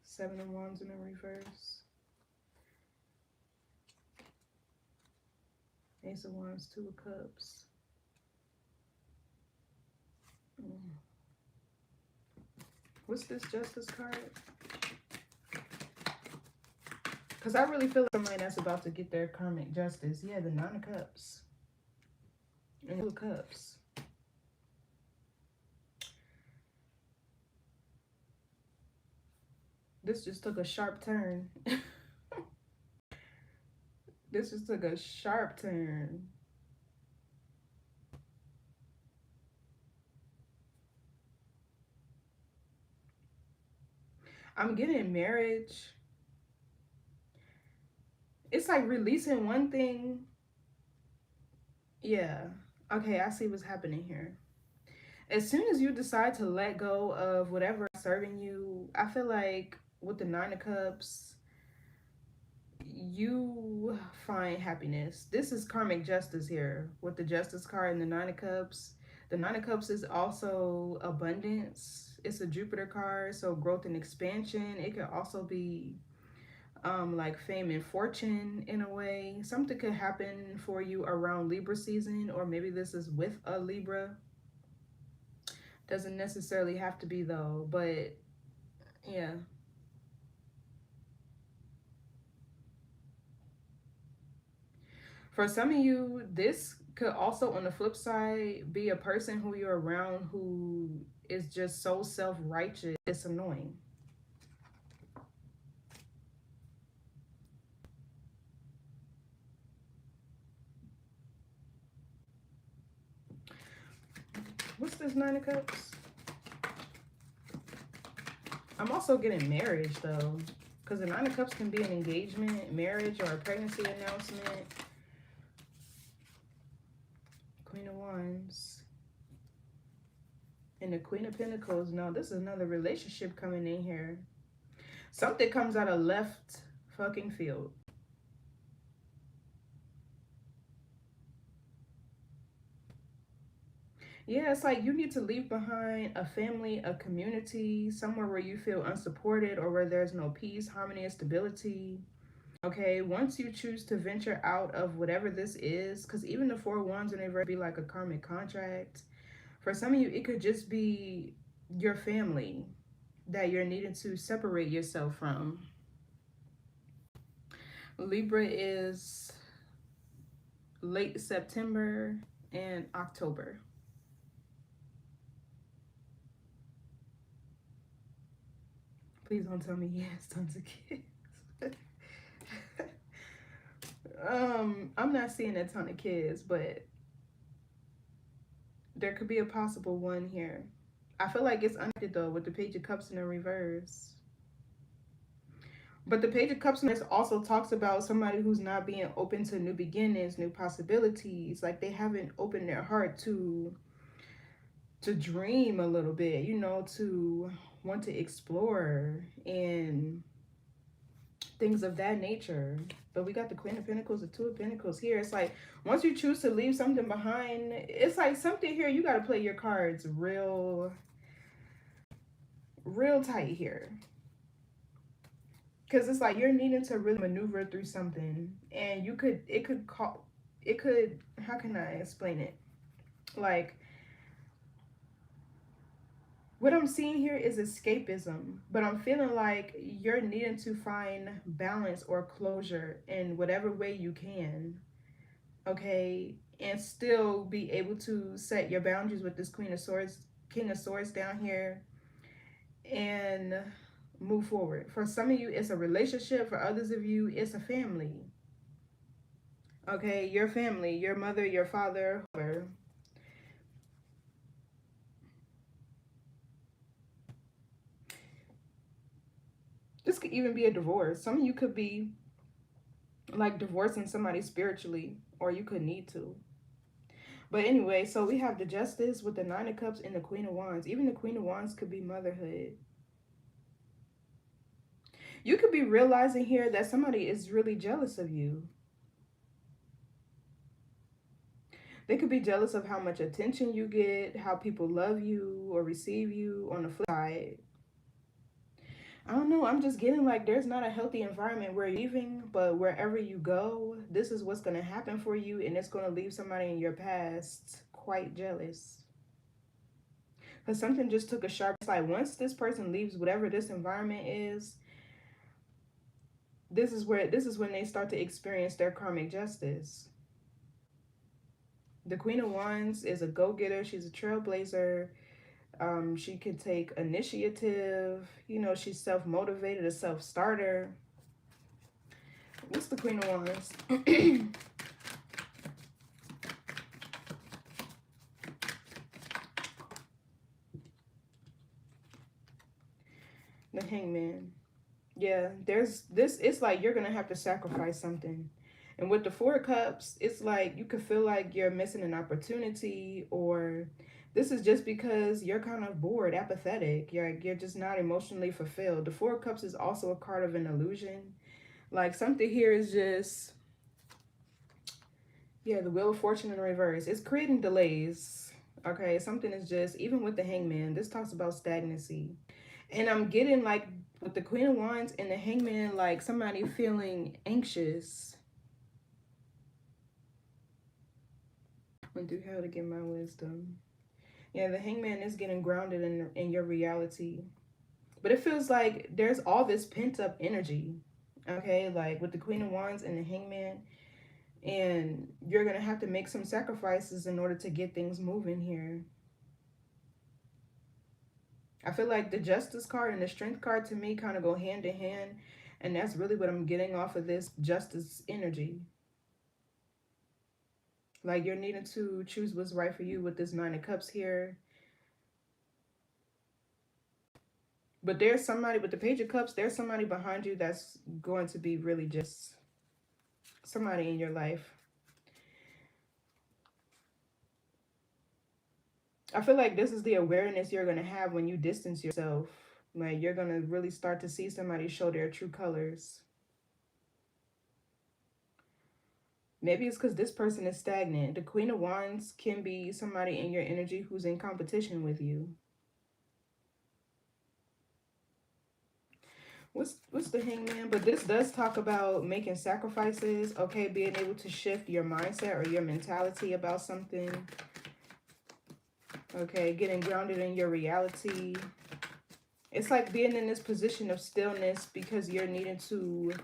Seven of Wands in the reverse. Ace of Wands, Two of Cups. What's this Justice card? Because I really feel like somebody that's about to get their karmic justice. Yeah, the Nine of Cups. And Two of Cups. This just took a sharp turn. This just took a sharp turn. I'm getting marriage. It's like releasing one thing. Yeah. Okay, I see what's happening here. As soon as you decide to let go of whatever is serving you, I feel like with the Nine of Cups, you find happiness. This is karmic justice here with the Justice card and the Nine of Cups. The Nine of Cups is also abundance. It's a Jupiter card, so growth and expansion. It could also be like fame and fortune in a way. Something could happen for you around Libra season, or maybe this is with a Libra. Doesn't necessarily have to be though, but yeah. For some of you, this could also, on the flip side, be a person who you're around who is just so self-righteous. It's annoying. What's this Nine of Cups? I'm also getting marriage though, because the Nine of Cups can be an engagement, marriage, or a pregnancy announcement. Queen of Wands. And the Queen of Pentacles. No, this is another relationship coming in here. Something comes out of left fucking field. Yeah, it's like you need to leave behind a family, a community, somewhere where you feel unsupported or where there's no peace, harmony, and stability. Okay, once you choose to venture out of whatever this is, because even the Four of Wands in reverse be like a karmic contract. For some of you, it could just be your family that you're needing to separate yourself from. Libra is late September and October. Please don't tell me he has tons of kids. I'm not seeing a ton of kids, but there could be a possible one here. I feel like it's unconnected though with the Page of Cups in the reverse. But the Page of Cups in this also talks about somebody who's not being open to new beginnings, new possibilities. Like they haven't opened their heart to dream a little bit, you know, to want to explore and things of that nature. But we got the Queen of Pentacles, the Two of Pentacles here. It's like once you choose to leave something behind, it's like something here, you got to play your cards real tight here. Because it's like you're needing to really maneuver through something. And it could, how can I explain it? Like, what I'm seeing here is escapism, but I'm feeling like you're needing to find balance or closure in whatever way you can, okay? And still be able to set your boundaries with this Queen of Swords, King of Swords down here and move forward. For some of you, it's a relationship. For others of you, it's a family. Okay, your family, your mother, your father, whoever. This could even be a divorce. Some of you could be like divorcing somebody spiritually, or you could need to. But anyway, so we have the Justice with the Nine of Cups and the Queen of Wands. Even the Queen of Wands could be motherhood. You could be realizing here that somebody is really jealous of you. They could be jealous of how much attention you get, how people love you or receive you. On the flip side, I don't know, I'm just getting like there's not a healthy environment where you're leaving, but wherever you go, this is what's going to happen for you, and it's going to leave somebody in your past quite jealous. Because something just took a sharp, it's like once this person leaves whatever this environment is, this is when they start to experience their karmic justice. The Queen of Wands is a go-getter. She's a trailblazer. She can take initiative. You know, she's self-motivated, a self-starter. What's the Queen of Wands? The Hangman. Yeah, there's this. It's like you're gonna have to sacrifice something. And with the Four of Cups, it's like you could feel like you're missing an opportunity, or this is just because you're kind of bored, apathetic. You're just not emotionally fulfilled. The Four of Cups is also a card of an illusion. Like something here is just, yeah, the Wheel of Fortune in reverse. It's creating delays. Okay, something is just, even with the Hangman, this talks about stagnancy. And I'm getting like with the Queen of Wands and the Hangman, like somebody feeling anxious. Went through hell to get my wisdom. Yeah, the Hangman is getting grounded in your reality. But it feels like there's all this pent up energy. Okay, like with the Queen of Wands and the Hangman. And you're going to have to make some sacrifices in order to get things moving here. I feel like the Justice card and the Strength card to me kind of go hand in hand. And that's really what I'm getting off of this Justice energy. Like you're needing to choose what's right for you with this Nine of Cups here. But there's somebody with the Page of Cups, there's somebody behind you that's going to be really just somebody in your life. I feel like this is the awareness you're going to have when you distance yourself. Like you're going to really start to see somebody show their true colors. Maybe it's because this person is stagnant. The Queen of Wands can be somebody in your energy who's in competition with you. What's the Hangman? But this does talk about making sacrifices, okay, being able to shift your mindset or your mentality about something. Okay, getting grounded in your reality. It's like being in this position of stillness because you're needing to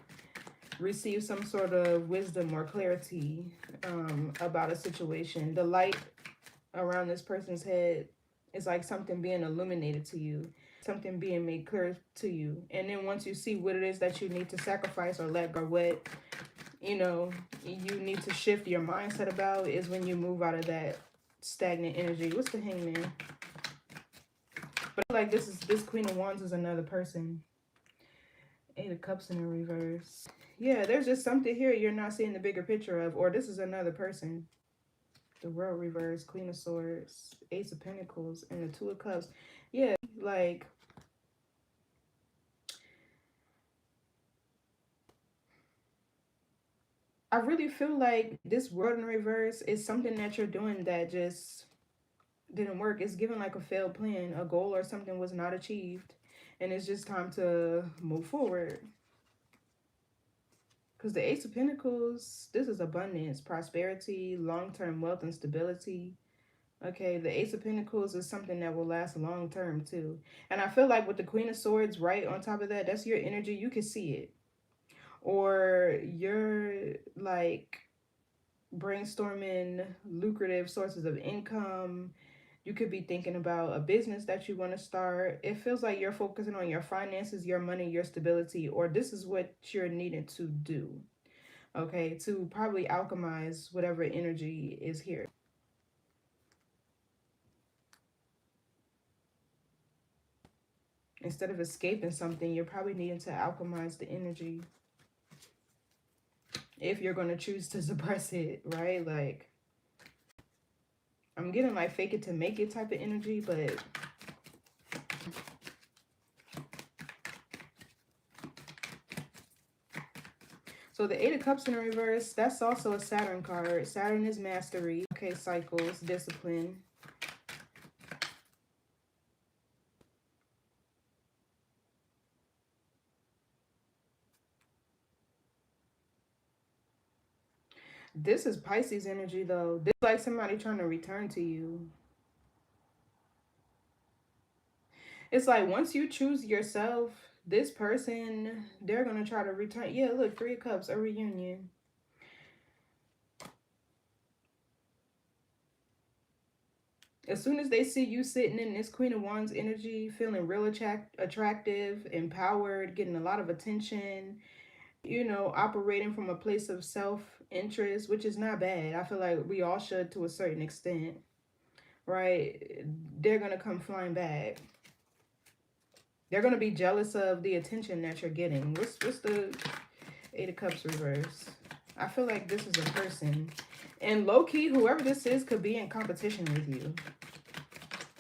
receive some sort of wisdom or clarity about a situation. The light around this person's head is like something being illuminated to you, something being made clear to you. And then once you see what it is that you need to sacrifice or let go, what, you know, you need to shift your mindset about is when you move out of that stagnant energy. What's the Hangman? But I feel like this Queen of Wands is another person. Eight of Cups in a reverse. Yeah, there's just something here you're not seeing the bigger picture of, or this is another person. The World reverse, Queen of Swords, Ace of Pentacles, and the Two of Cups. Yeah, like I really feel like this World in reverse is something that you're doing that just didn't work. It's given like a failed plan, a goal or something was not achieved, and it's just time to move forward. Because the Ace of Pentacles, this is abundance, prosperity, long-term wealth and stability. Okay, the Ace of Pentacles is something that will last long-term too. And I feel like with the Queen of Swords right on top of that, that's your energy. You can see it. Or you're like brainstorming lucrative sources of income. You could be thinking about a business that you want to start. It feels like you're focusing on your finances, your money, your stability, or this is what you're needing to do. okay, to probably alchemize whatever energy is here. Instead of escaping something, you're probably needing to alchemize the energy if you're going to choose to suppress it, right? Like, I'm getting like fake it to make it type of energy, but so the Eight of Cups in reverse, that's also a Saturn card. Saturn is mastery, okay, cycles, discipline. This is Pisces energy though. This is like somebody trying to return to you. It's like once you choose yourself, this person, they're going to try to return. Yeah, look, Three of Cups, a reunion. As soon as they see you sitting in this Queen of Wands energy, feeling real attractive, empowered, getting a lot of attention, you know, operating from a place of self-interest, which is not bad. I feel like we all should to a certain extent, right? They're going to come flying back. They're going to be jealous of the attention that you're getting. What's the Eight of Cups reverse? I feel like this is a person. And low-key, whoever this is could be in competition with you.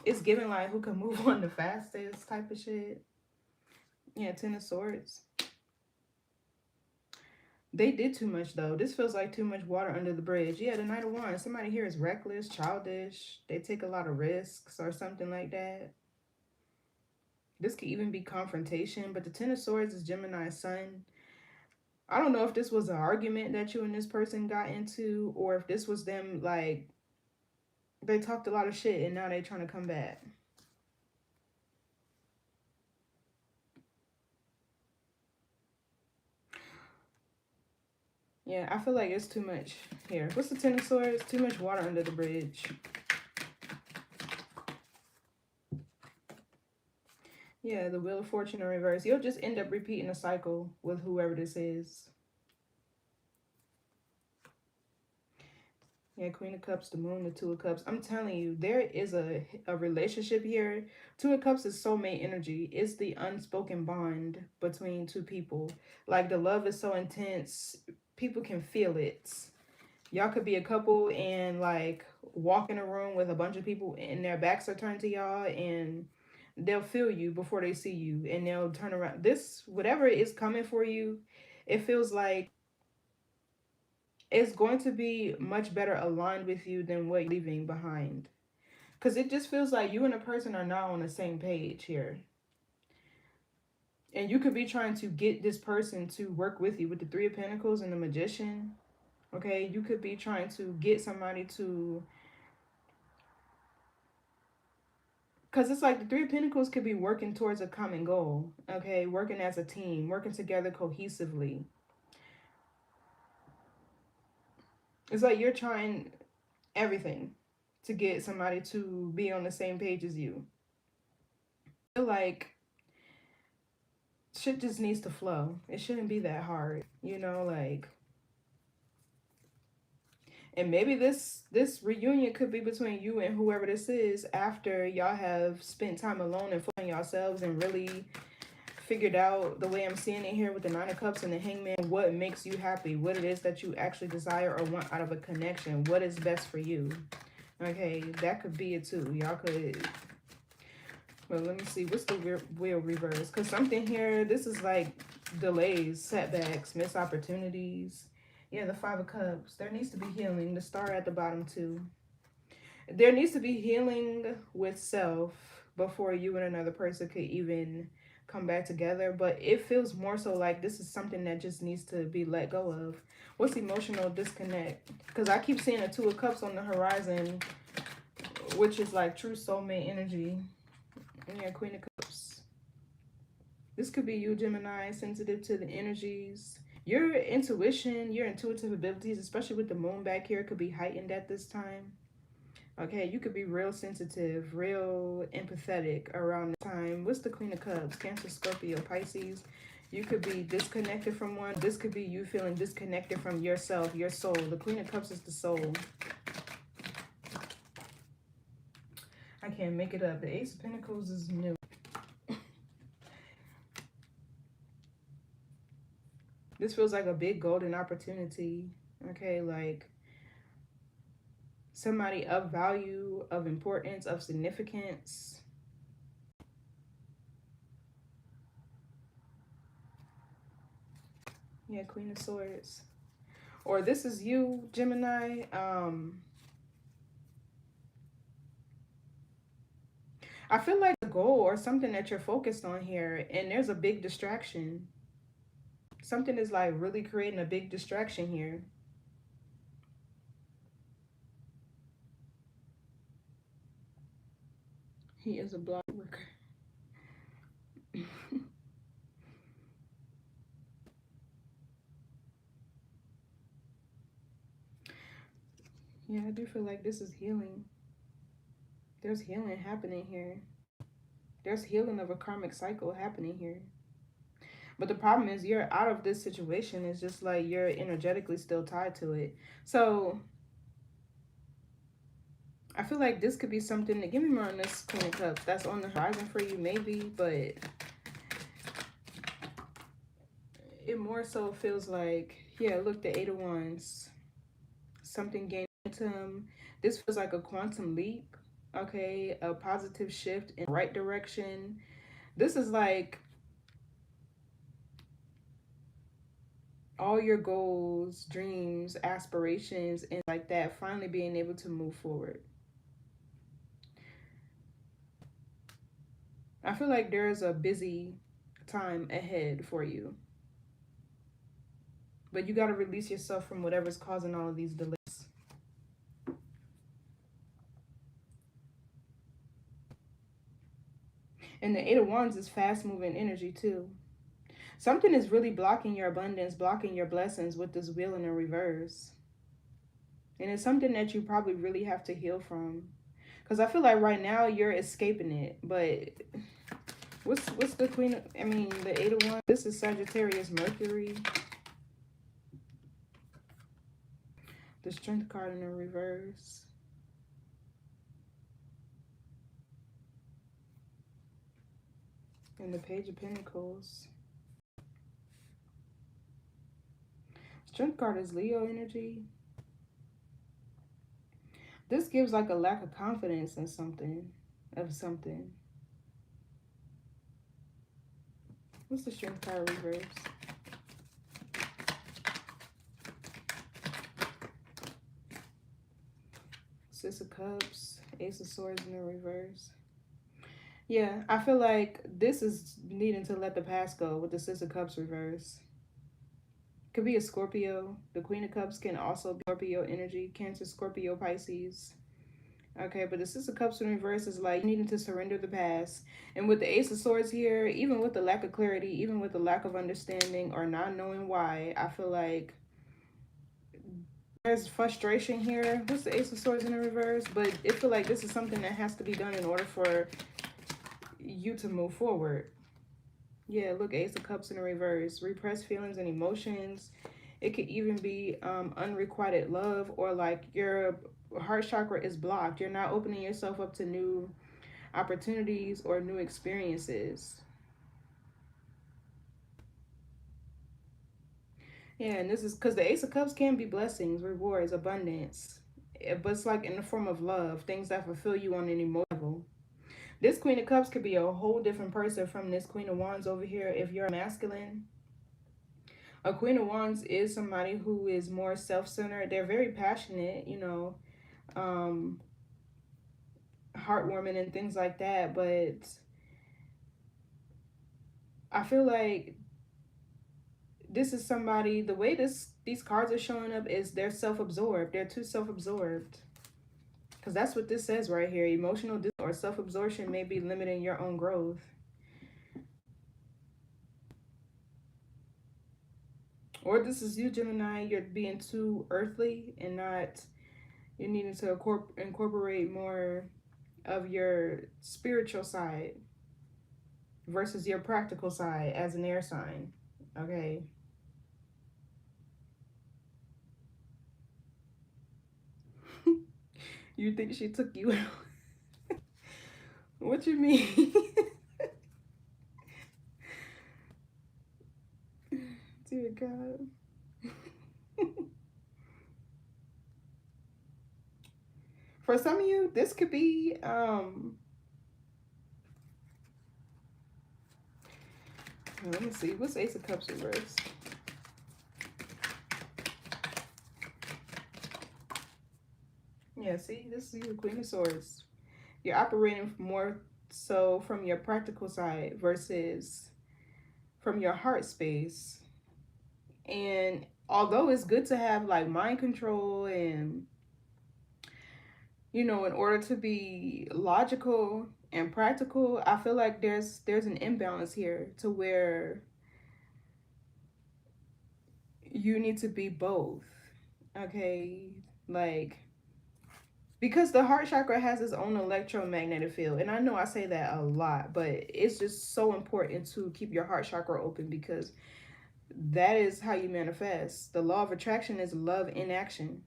It's giving like who can move on the fastest type of shit. Yeah, Ten of Swords. They did too much though. This feels like too much water under the bridge. Yeah, the Knight of Wands. Somebody here is reckless, childish. They take a lot of risks or something like that. This could even be confrontation, but the Ten of Swords is Gemini's sun. I don't know if this was an argument that you and this person got into, or if this was them, like, they talked a lot of shit and now they trying to come back. Yeah, I feel like it's too much here. What's the Ten of Swords? Too much water under the bridge. Yeah, the Wheel of Fortune in reverse. You'll just end up repeating a cycle with whoever this is. Yeah, Queen of Cups, the Moon, the Two of Cups. I'm telling you, there is a relationship here. Two of Cups is soulmate energy. It's the unspoken bond between two people. Like, the love is so intense. People can feel it. Y'all could be a couple and, like, walk in a room with a bunch of people and their backs are turned to y'all and they'll feel you before they see you and they'll turn around. This, whatever is coming for you, it feels like it's going to be much better aligned with you than what you're leaving behind. Because it just feels like you and a person are now on the same page here. And you could be trying to get this person to work with you with the Three of Pentacles and the Magician. Okay, you could be trying to get somebody to... Because it's like the Three of Pentacles could be working towards a common goal. Okay, working as a team, working together cohesively. It's like you're trying everything to get somebody to be on the same page as you. I feel like shit just needs to flow. It shouldn't be that hard, you know, like... And maybe this reunion could be between you and whoever this is after y'all have spent time alone and focused on yourselves and really figured out, the way I'm seeing it here with the Nine of Cups and the Hangman, what makes you happy, what it is that you actually desire or want out of a connection, what is best for you. Okay, that could be it too. Y'all could... Well, let me see. What's the wheel reverse? Because something here, this is like delays, setbacks, missed opportunities. Yeah, the Five of Cups. There needs to be healing. The Star at the bottom too. There needs to be healing with self before you and another person could even come back together. But it feels more so like this is something that just needs to be let go of. What's emotional disconnect? Because I keep seeing a Two of Cups on the horizon, which is like true soulmate energy. Yeah, Queen of Cups. This could be you, Gemini, sensitive to the energies. Your intuition, your intuitive abilities, especially with the moon back here, could be heightened at this time. Okay, you could be real sensitive, real empathetic around this time. What's the Queen of Cups? Cancer, Scorpio, Pisces. You could be disconnected from one. This could be you feeling disconnected from yourself, your soul. The Queen of Cups is the soul. I can't make it up. The Ace of Pentacles is new. This feels like a big golden opportunity. Okay, like somebody of value, of importance, of significance. Yeah, Queen of Swords. Or this is you, Gemini. I feel like a goal or something that you're focused on here, and there's a big distraction. Something is like really creating a big distraction here. He is a block worker. Yeah, I do feel like this is healing. There's healing happening here. There's healing of a karmic cycle happening here. But the problem is you're out of this situation. It's just like you're energetically still tied to it. So I feel like this could be something that, give me more on this Queen of Cups. That's on the horizon for you, maybe, but it more so feels like, yeah, look, the Eight of Wands. Something gained momentum. This feels like a quantum leap, okay? A positive shift in the right direction. This is like all your goals, dreams, aspirations, and like that finally being able to move forward. I feel like there's a busy time ahead for you. But you got to release yourself from whatever's causing all of these delays. And the Eight of Wands is fast moving energy too. Something is really blocking your abundance, blocking your blessings with this wheel in the reverse. And it's something that you probably really have to heal from. Because I feel like right now you're escaping it. But what's the Queen of, I mean, the Eight of Wands? This is Sagittarius Mercury. The Strength card in the reverse. And the Page of Pentacles. Strength card is Leo energy. This gives like a lack of confidence in something, of something. What's the Strength card reverse? Six of Cups, Ace of Swords in the reverse. Yeah, I feel like this is needing to let the past go with the Six of Cups reverse. Could be a Scorpio. The Queen of Cups can also be Scorpio energy, Cancer, Scorpio, Pisces. Okay, but the Six of Cups in reverse is like needing to surrender the past. And with the Ace of Swords here, even with the lack of clarity, even with the lack of understanding or not knowing why, I feel like there's frustration here. What's the Ace of Swords in the reverse? But it feel like this is something that has to be done in order for you to move forward. Yeah, look, Ace of Cups in the reverse. Repressed feelings and emotions. It could even be unrequited love, or like your heart chakra is blocked. You're not opening yourself up to new opportunities or new experiences. Yeah, and this is because the Ace of Cups can be blessings, rewards, abundance. But it's like in the form of love, things that fulfill you on an emotional level. This Queen of Cups could be a whole different person from this Queen of Wands over here if you're masculine. A Queen of Wands is somebody who is more self-centered. They're very passionate, you know, heartwarming and things like that. But I feel like this is somebody, the way these cards are showing up is they're self-absorbed. They're too self-absorbed. Because that's what this says right here. Emotional or self-absorption may be limiting your own growth. Or this is you, Gemini. You're being too earthly and not, you're needing to incorporate more of your spiritual side versus your practical side as an air sign. Okay. You think she took you out? What you mean? Dear God. For some of you, this could be let me see, what's Ace of Cups reverse? Yeah, see, this is your Queen of Swords. You're operating more so from your practical side versus from your heart space. And although it's good to have like mind control and, in order to be logical and practical, I feel like there's an imbalance here to where you need to be both. Okay? Like, because the heart chakra has its own electromagnetic field, and I know I say that a lot, but it's just so important to keep your heart chakra open because that is how you manifest. The law of attraction is love in action.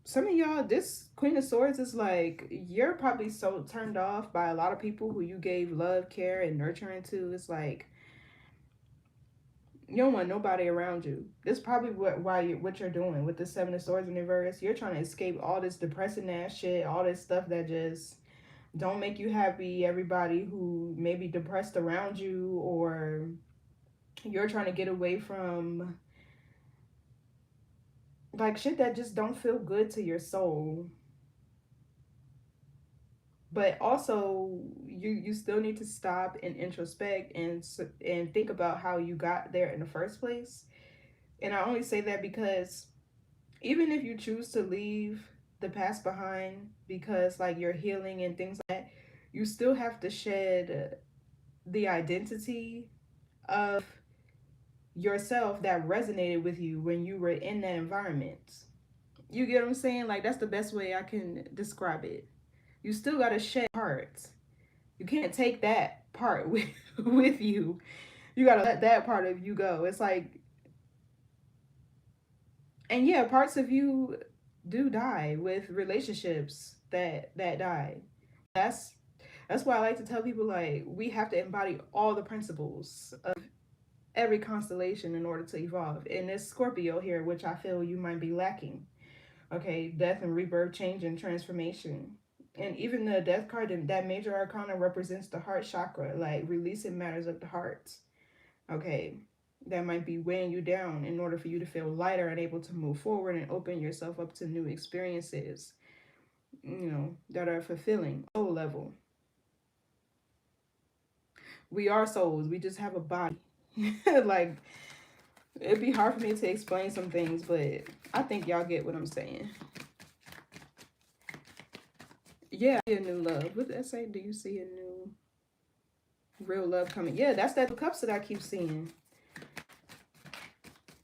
Some of y'all, this Queen of Swords is like, you're probably so turned off by a lot of people who you gave love, care, and nurturing to. It's like, you don't want nobody around you. This is probably what you're doing with the Seven of Swords in reverse. You're trying to escape all this depressing ass shit, all this stuff that just don't make you happy. Everybody who may be depressed around you, or you're trying to get away from like shit that just don't feel good to your soul. But also, you still need to stop and introspect and think about how you got there in the first place. And I only say that because even if you choose to leave the past behind because like you're healing and things like that, you still have to shed the identity of yourself that resonated with you when you were in that environment. You get what I'm saying? Like, that's the best way I can describe it. You still got to shed parts. You can't take that part with you. You got to let that part of you go. It's like, and yeah, parts of you do die with relationships that die. That's that's why I like to tell people, like, we have to embody all the principles of every constellation in order to evolve. And it's Scorpio here, which I feel you might be lacking. Okay, death and rebirth, change and transformation. And even the death card, that major arcana represents the heart chakra, like releasing matters of the heart. Okay, that might be weighing you down in order for you to feel lighter and able to move forward and open yourself up to new experiences, that are fulfilling. Soul level. We are souls, we just have a body. Like, it'd be hard for me to explain some things, but I think y'all get what I'm saying. Yeah, a new love. What did I say? Do you see a new real love coming? Yeah, that's that cups that I keep seeing.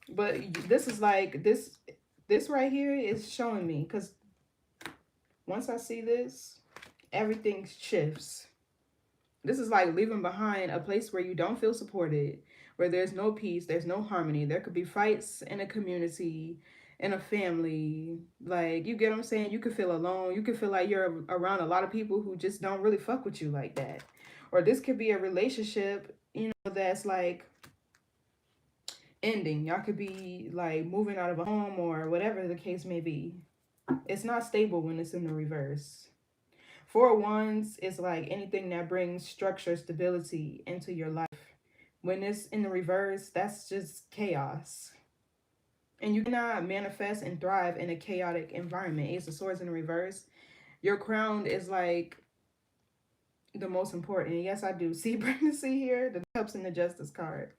But this is like this right here is showing me, because once I see this, everything shifts. This is like leaving behind a place where you don't feel supported, where there's no peace, there's no harmony. There could be fights in a community, in a family. Like, you get what I'm saying? You could feel alone. You could feel like you're around a lot of people who just don't really fuck with you like that. Or this could be a relationship, that's like ending. Y'all could be like moving out of a home or whatever the case may be. It's not stable when it's in the reverse. Four wands is like anything that brings structure, stability into your life. When it's in the reverse, that's just chaos. And you cannot manifest and thrive in a chaotic environment. Ace of Swords in the reverse. Your crown is like the most important. And yes, I do see pregnancy here. The cups and the justice card.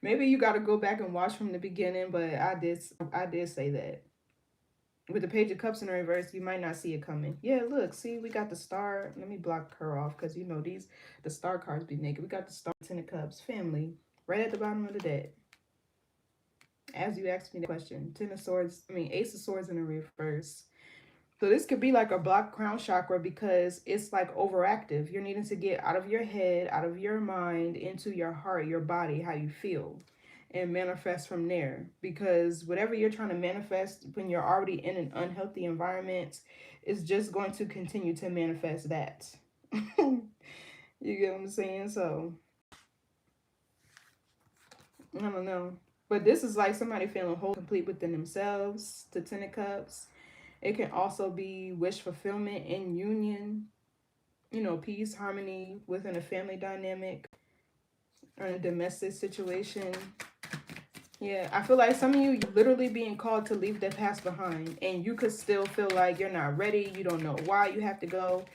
Maybe you got to go back and watch from the beginning, but I did say that. With the page of cups in reverse, you might not see it coming. Yeah, look, see, we got the star. Let me block her off because the star cards be naked. We got the star, ten of cups, family, right at the bottom of the deck. as you asked me the question. Ace of Swords in the reverse. So this could be like a blocked crown chakra because it's like overactive. You're needing to get out of your head, out of your mind, into your heart, your body, how you feel, and manifest from there. Because whatever you're trying to manifest when you're already in an unhealthy environment is just going to continue to manifest that. You get what I'm saying? So, I don't know. But this is like somebody feeling whole, complete within themselves, the Ten of Cups. It can also be wish fulfillment and union, peace, harmony within a family dynamic or in a domestic situation. Yeah, I feel like some of you literally being called to leave the past behind, and you could still feel like you're not ready. You don't know why you have to go.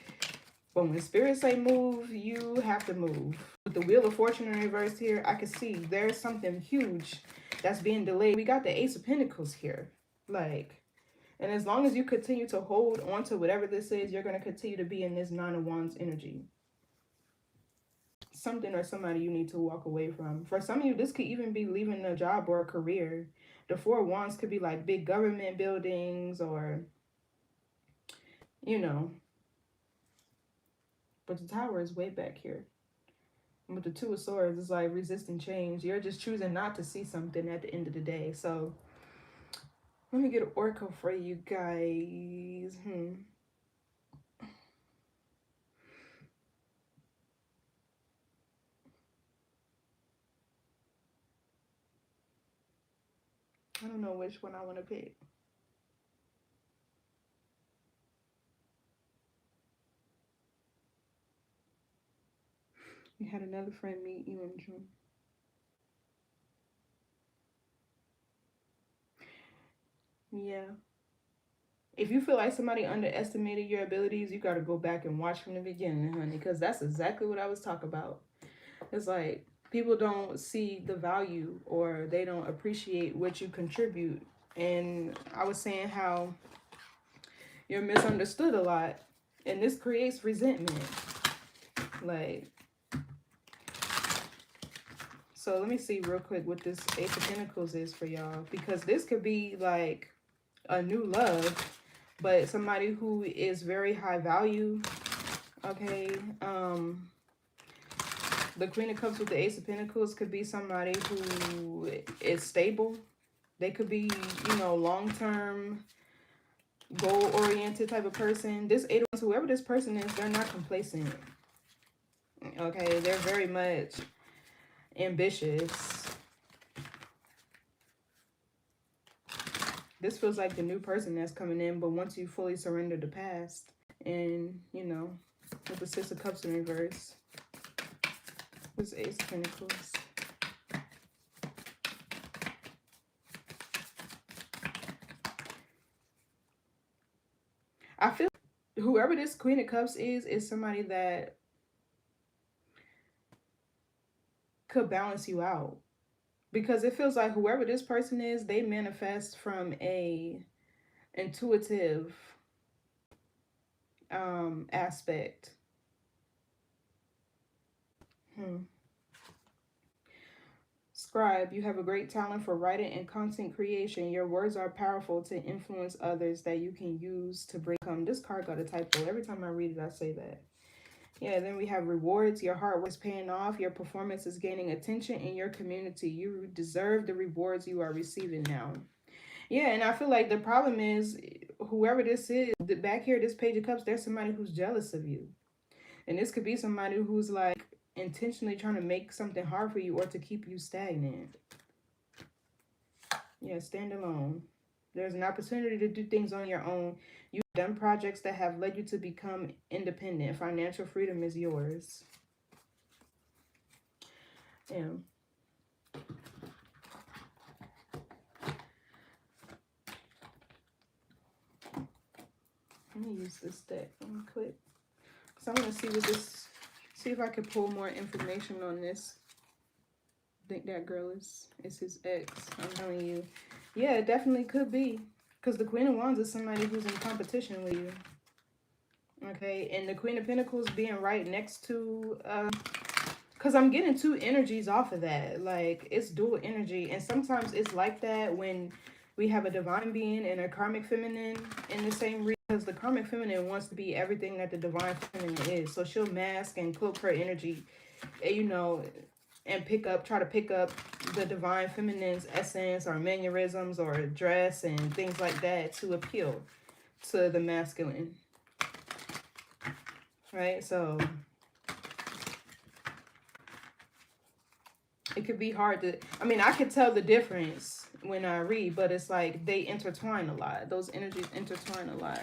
But when spirits say move, you have to move. With the Wheel of Fortune in reverse here, I can see there's something huge that's being delayed. We got the Ace of Pentacles here. And as long as you continue to hold on to whatever this is, you're going to continue to be in this Nine of Wands energy. Something or somebody you need to walk away from. For some of you, this could even be leaving a job or a career. The Four of Wands could be like big government buildings or, you know. But the Tower is way back here. And with the Two of Swords, it's like resisting change. You're just choosing not to see something at the end of the day. So let me get an oracle for you guys. I don't know which one I want to pick. You had another friend meet you in June. Yeah. If you feel like somebody underestimated your abilities, you got to go back and watch from the beginning, honey, because that's exactly what I was talking about. It's like people don't see the value or they don't appreciate what you contribute. And I was saying how you're misunderstood a lot, and this creates resentment. So let me see real quick what this Ace of Pentacles is for y'all, because this could be like a new love, but somebody who is very high value. Okay. The Queen of Cups with the Ace of Pentacles could be somebody who is stable. They could be, long-term, goal-oriented type of person. This Eight of Wands, whoever this person is, they're not complacent. Okay, they're very much ambitious. This feels like the new person that's coming in, but once you fully surrender the past, and, with the Six of Cups in reverse, this Ace of Pentacles. I feel whoever this Queen of Cups is somebody that could balance you out. Because it feels like whoever this person is, they manifest from a intuitive aspect. Scribe, you have a great talent for writing and content creation. Your words are powerful to influence others that you can use to bring come. This card got a typo. Every time I read it, I say that. Yeah, then we have rewards. Your hard work is paying off. Your performance is gaining attention in your community. You deserve the rewards you are receiving now. Yeah, and I feel like the problem is whoever this is, back here, this Page of Cups, there's somebody who's jealous of you. And this could be somebody who's like intentionally trying to make something hard for you or to keep you stagnant. Yeah, stand alone. There's an opportunity to do things on your own. You've done projects that have led you to become independent. Financial freedom is yours. Yeah. Let me use this deck real quick. So I'm going to see if I can pull more information on this. I think that girl is his ex. I'm telling you. Yeah, it definitely could be. Because the Queen of Wands is somebody who's in competition with you. Okay, and the Queen of Pentacles being right next to Because I'm getting two energies off of that. Like, it's dual energy. And sometimes it's like that when we have a divine being and a karmic feminine in the same region. Because the karmic feminine wants to be everything that the divine feminine is. So she'll mask and cloak her energy, you know, and try to pick up the divine feminine's essence or mannerisms or dress and things like that to appeal to the masculine. Right? So it could be hard to, I mean, I could tell the difference when I read, but it's like they intertwine a lot. Those energies intertwine a lot.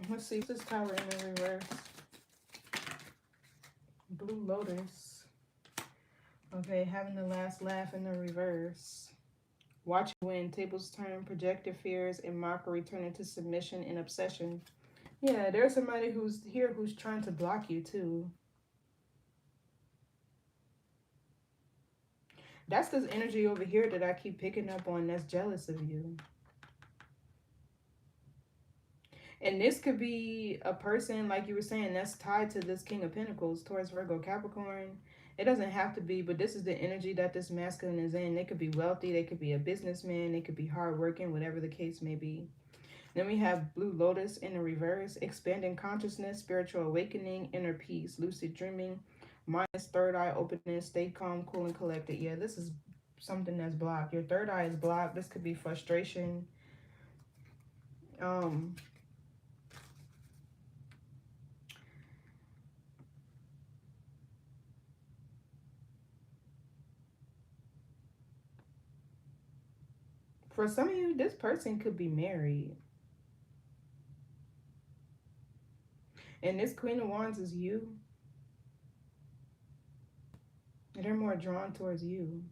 Let's see. This Tower in the reverse. Blue Lotus. Okay, having the last laugh in the reverse. Watch when tables turn, projected fears and mockery turn into submission and obsession. Yeah, there's somebody who's here who's trying to block you too. That's this energy over here that I keep picking up on that's jealous of you. And this could be a person, like you were saying, that's tied to this King of Pentacles, Taurus, Virgo, Capricorn. It doesn't have to be, but this is the energy that this masculine is in. They could be wealthy, they could be a businessman, they could be hardworking, whatever the case may be. Then we have Blue Lotus in the reverse, expanding consciousness, spiritual awakening, inner peace, lucid dreaming, mind's third eye openness, stay calm, cool, and collected. Yeah, this is something that's blocked. Your third eye is blocked. This could be frustration. For some of you, this person could be married. And this Queen of Wands is you. And they're more drawn towards you.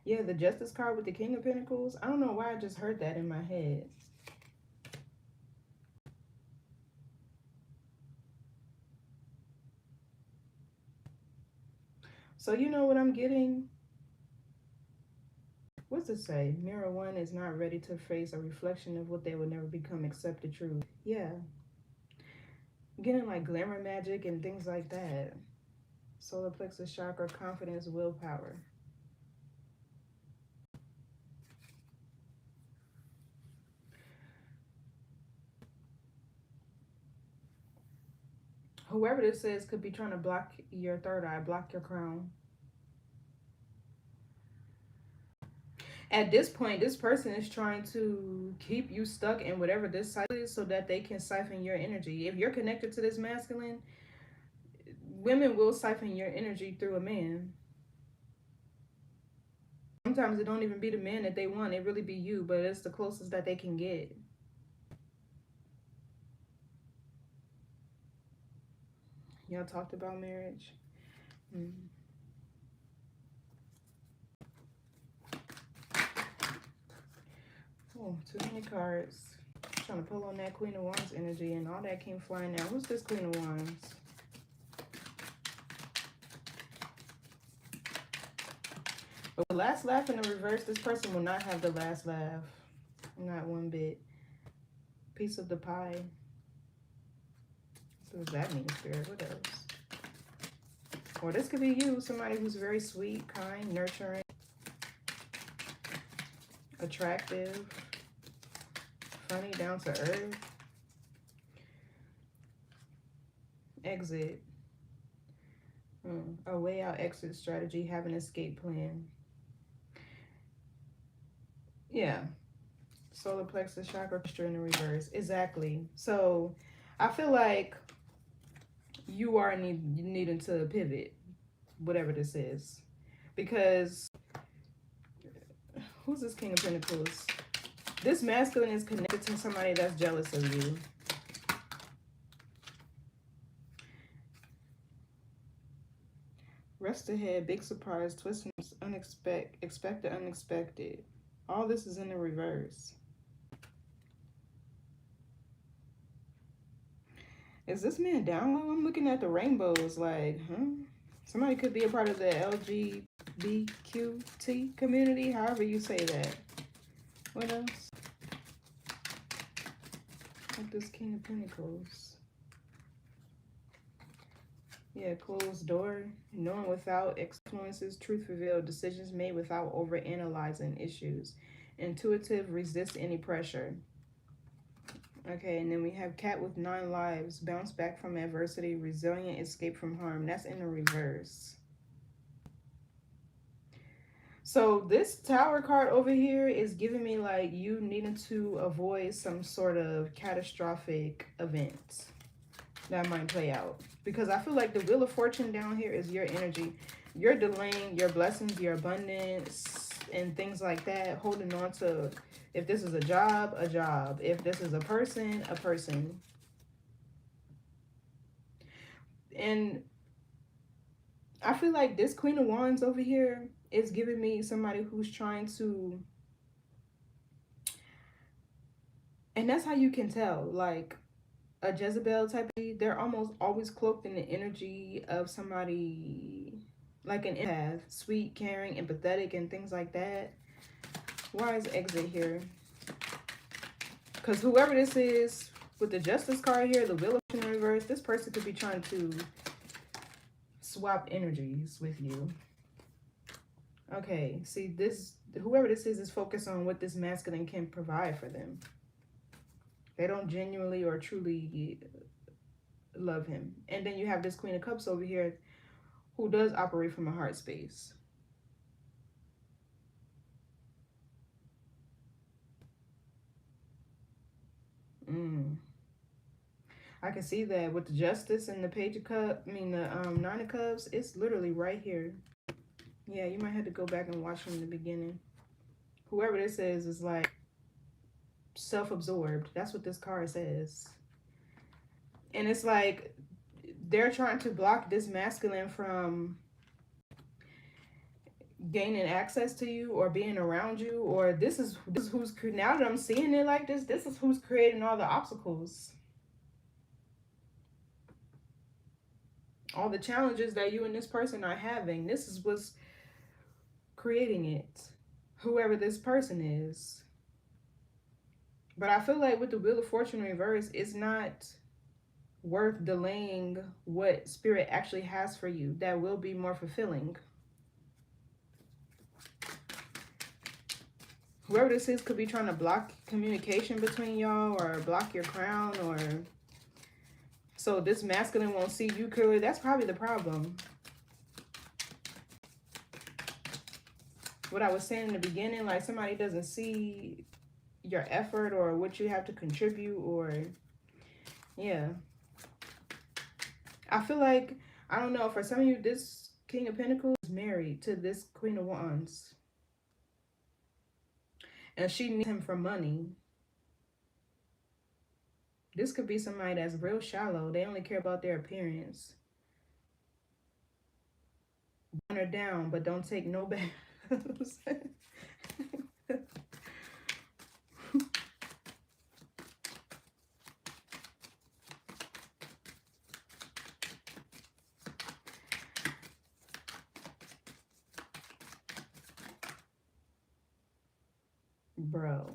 Yeah, the Justice card with the King of Pentacles. I don't know why I just heard that in my head. So you know what I'm getting? What's it say? Mirror one is not ready to face a reflection of what they will never become, except the truth. Yeah. Getting like glamour magic and things like that. Solar plexus chakra, confidence, willpower. Whoever this is could be trying to block your third eye, block your crown. At this point, this person is trying to keep you stuck in whatever this cycle is so that they can siphon your energy. If you're connected to this masculine, women will siphon your energy through a man. Sometimes it don't even be the man that they want. It really be you, but it's the closest that they can get. Y'all talked about marriage. Oh, too many cards. I'm trying to pull on that Queen of Wands energy and all that came flying out. Who's this Queen of Wands? But the last laugh in the reverse, this person will not have the last laugh. Not one bit. Piece of the pie. So what does that mean, Spirit? What else? Or this could be you, somebody who's very sweet, kind, nurturing, attractive, funny, down to earth. Exit. A way out exit strategy, have an escape plan. Yeah. Solar plexus chakra in the reverse. Exactly. So I feel like you are needing to pivot, whatever this is. Because who's this King of Pentacles? This masculine is connected to somebody that's jealous of you. Rest ahead, big surprise, twist, expect the unexpected. All this is in the reverse. Is this man down low? I'm looking at the rainbows like, huh? Somebody could be a part of the LGBTQT community, however you say that. What else? Like this King of Pentacles. Yeah, closed door. Knowing without influences, truth revealed, decisions made without over analyzing issues. Intuitive, resist any pressure. Okay, and then we have cat with 9 lives, bounce back from adversity, resilient, escape from harm. That's in the reverse. So this tower card over here is giving me like you needing to avoid some sort of catastrophic event that might play out. Because I feel like the Wheel of Fortune down here is your energy. You're delaying your blessings, your abundance, and things like that. Holding on to, if this is a job, a job. If this is a person, a person. And I feel like this Queen of Wands over here is giving me somebody who's trying to, and that's how you can tell, like a Jezebel type of, they're almost always cloaked in the energy of somebody like an empath, sweet, caring, empathetic, and things like that. Why is exit here? Because whoever this is, with the Justice card here, the Wheel of Fortune in reverse, this person could be trying to swap energies with you. Okay, see this, whoever this is focused on what this masculine can provide for them. They don't genuinely or truly love him. And then you have this Queen of Cups over here who does operate from a heart space. I can see that with the Justice and the Page of Cups, I mean the Nine of Cups, it's literally right here. Yeah, you might have to go back and watch from the beginning. Whoever this is like self-absorbed. That's what this card says. And it's like they're trying to block this masculine from gaining access to you or being around you, or this is who's, now that I'm seeing it like this is who's creating all the obstacles, all the challenges that you and this person are having. This is what's creating it, whoever this person is. But I feel like with the Wheel of Fortune reverse, it's not worth delaying what spirit actually has for you that will be more fulfilling. Whoever this is could be trying to block communication between y'all or block your crown, or so this masculine won't see you clearly. That's probably the problem. What I was saying in the beginning, like somebody doesn't see your effort or what you have to contribute, or yeah. I feel like, I don't know, for some of you, this King of Pentacles is married to this Queen of Wands. And she needs him for money. This could be somebody that's real shallow. They only care about their appearance. Burn her down, but don't take no baths. Bro.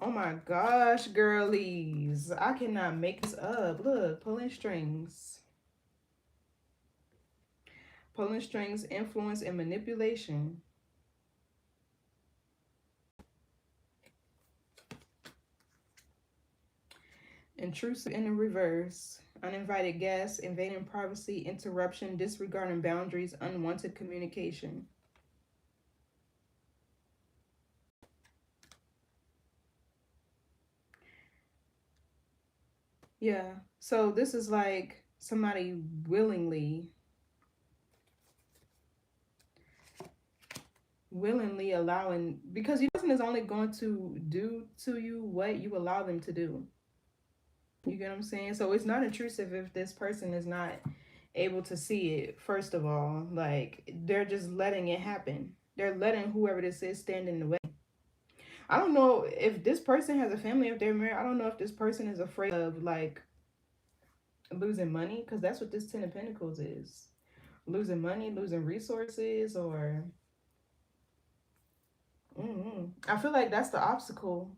Oh my gosh, girlies. I cannot make this up. Look, pulling strings. Pulling strings, influence, and manipulation. Intrusive in the reverse. Uninvited guests, invading privacy, interruption, disregarding boundaries, unwanted communication. Yeah, so this is like somebody willingly allowing, because your person is only going to do to you what you allow them to do. You get what I'm saying? So it's not intrusive if this person is not able to see it, first of all. Like, they're just letting it happen. They're letting whoever this is stand in the way. I don't know if this person has a family, if they're married. I don't know if this person is afraid of, like, losing money, because that's what this Ten of Pentacles is. losing money, losing resources, or I feel like that's the obstacle.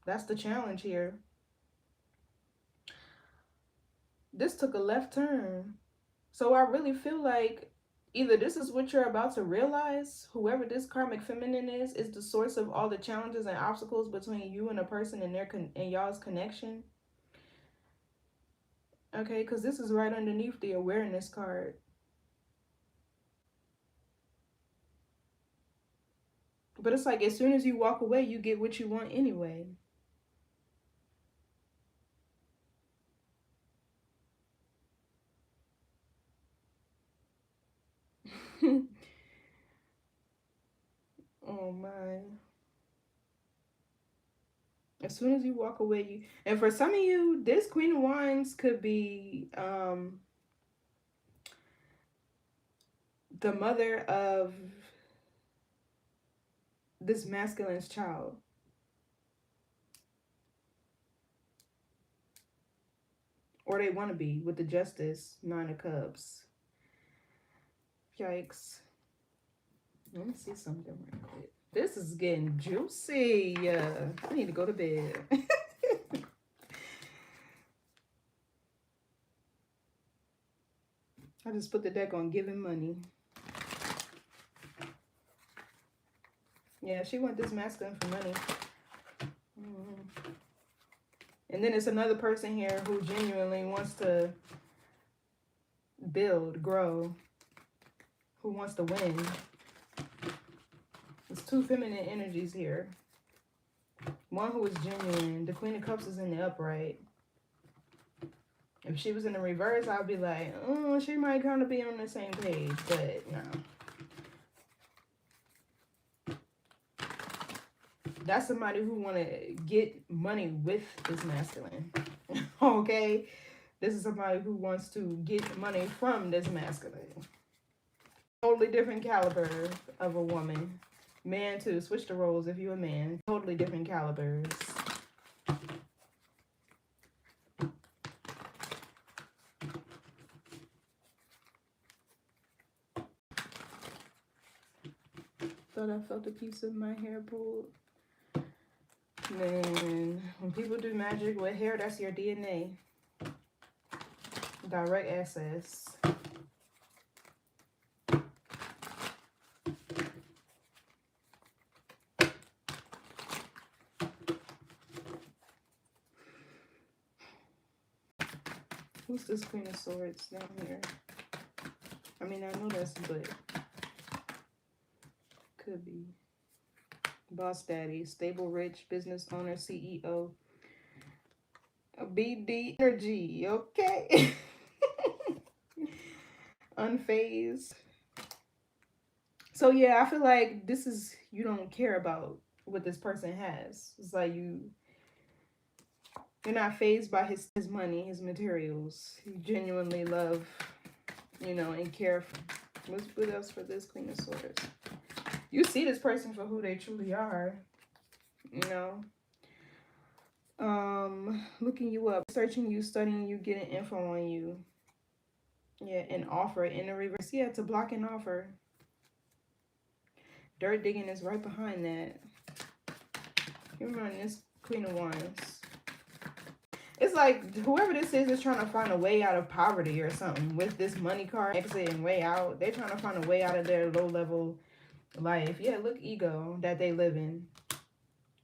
That's the challenge here. This took a left turn. So I really feel like either this is what you're about to realize, whoever this karmic feminine is the source of all the challenges and obstacles between you and a person and and y'all's connection. Okay, because this is right underneath the awareness card. But it's like as soon as you walk away, you get what you want anyway. Oh my. As soon as you walk away, you and for some of you, this Queen of Wands could be the mother of this masculine's child. Or they want to be with the Justice, Nine of Cups. Yikes. Let me see something right quick. This is getting juicy. I need to go to bed. I just put the deck on giving money. Yeah, she want this masculine for money. And then it's another person here who genuinely wants to build, grow, who wants to win. There's two feminine energies here. One who is genuine. The Queen of Cups is in the upright. If she was in the reverse, I'd be like, oh, she might kind of be on the same page, but no. That's somebody who want to get money with this masculine. Okay? This is somebody who wants to get money from this masculine. Totally different caliber of a woman. Man too. Switch the roles if you're a man. Totally different calibers. Thought I felt a piece of my hair pulled. Then when people do magic with hair, that's your DNA. Direct access. Who's this Queen of Swords down here? I mean, I know that's, but could be. Boss daddy, stable, rich, business owner, CEO. BD energy, okay? Unfazed. So yeah, I feel like this is, you don't care about what this person has. It's like you're not fazed by his money, his materials. You genuinely love, and care for. What else for this Queen of Swords? You see this person for who they truly are, looking you up, searching you, studying you, getting info on you. Yeah, an offer in the reverse. Yeah, to block an offer. Dirt digging is right behind that. You remember this Queen of Wands. It's like whoever this is trying to find a way out of poverty or something with this money card, exit and way out. They're trying to find a way out of their low level life. Yeah, look, ego that they live in.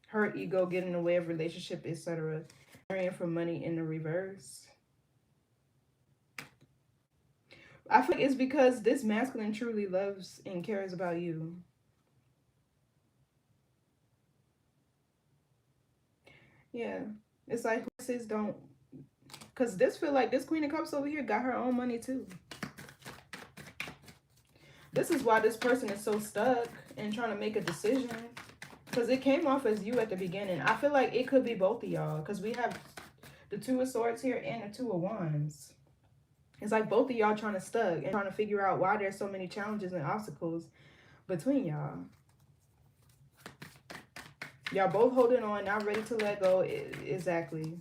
Her ego getting in the way of relationship, etc. Marrying for money in the reverse. I feel like it's because this masculine truly loves and cares about you. Yeah. It's like horses don't, because this feel like this Queen of Cups over here got her own money too. This is why this person is so stuck and trying to make a decision. Because it came off as you at the beginning. I feel like it could be both of y'all. Because we have the Two of Swords here and the Two of Wands. It's like both of y'all trying to stuck and trying to figure out why there's so many challenges and obstacles between y'all. Y'all both holding on, not ready to let go. Exactly.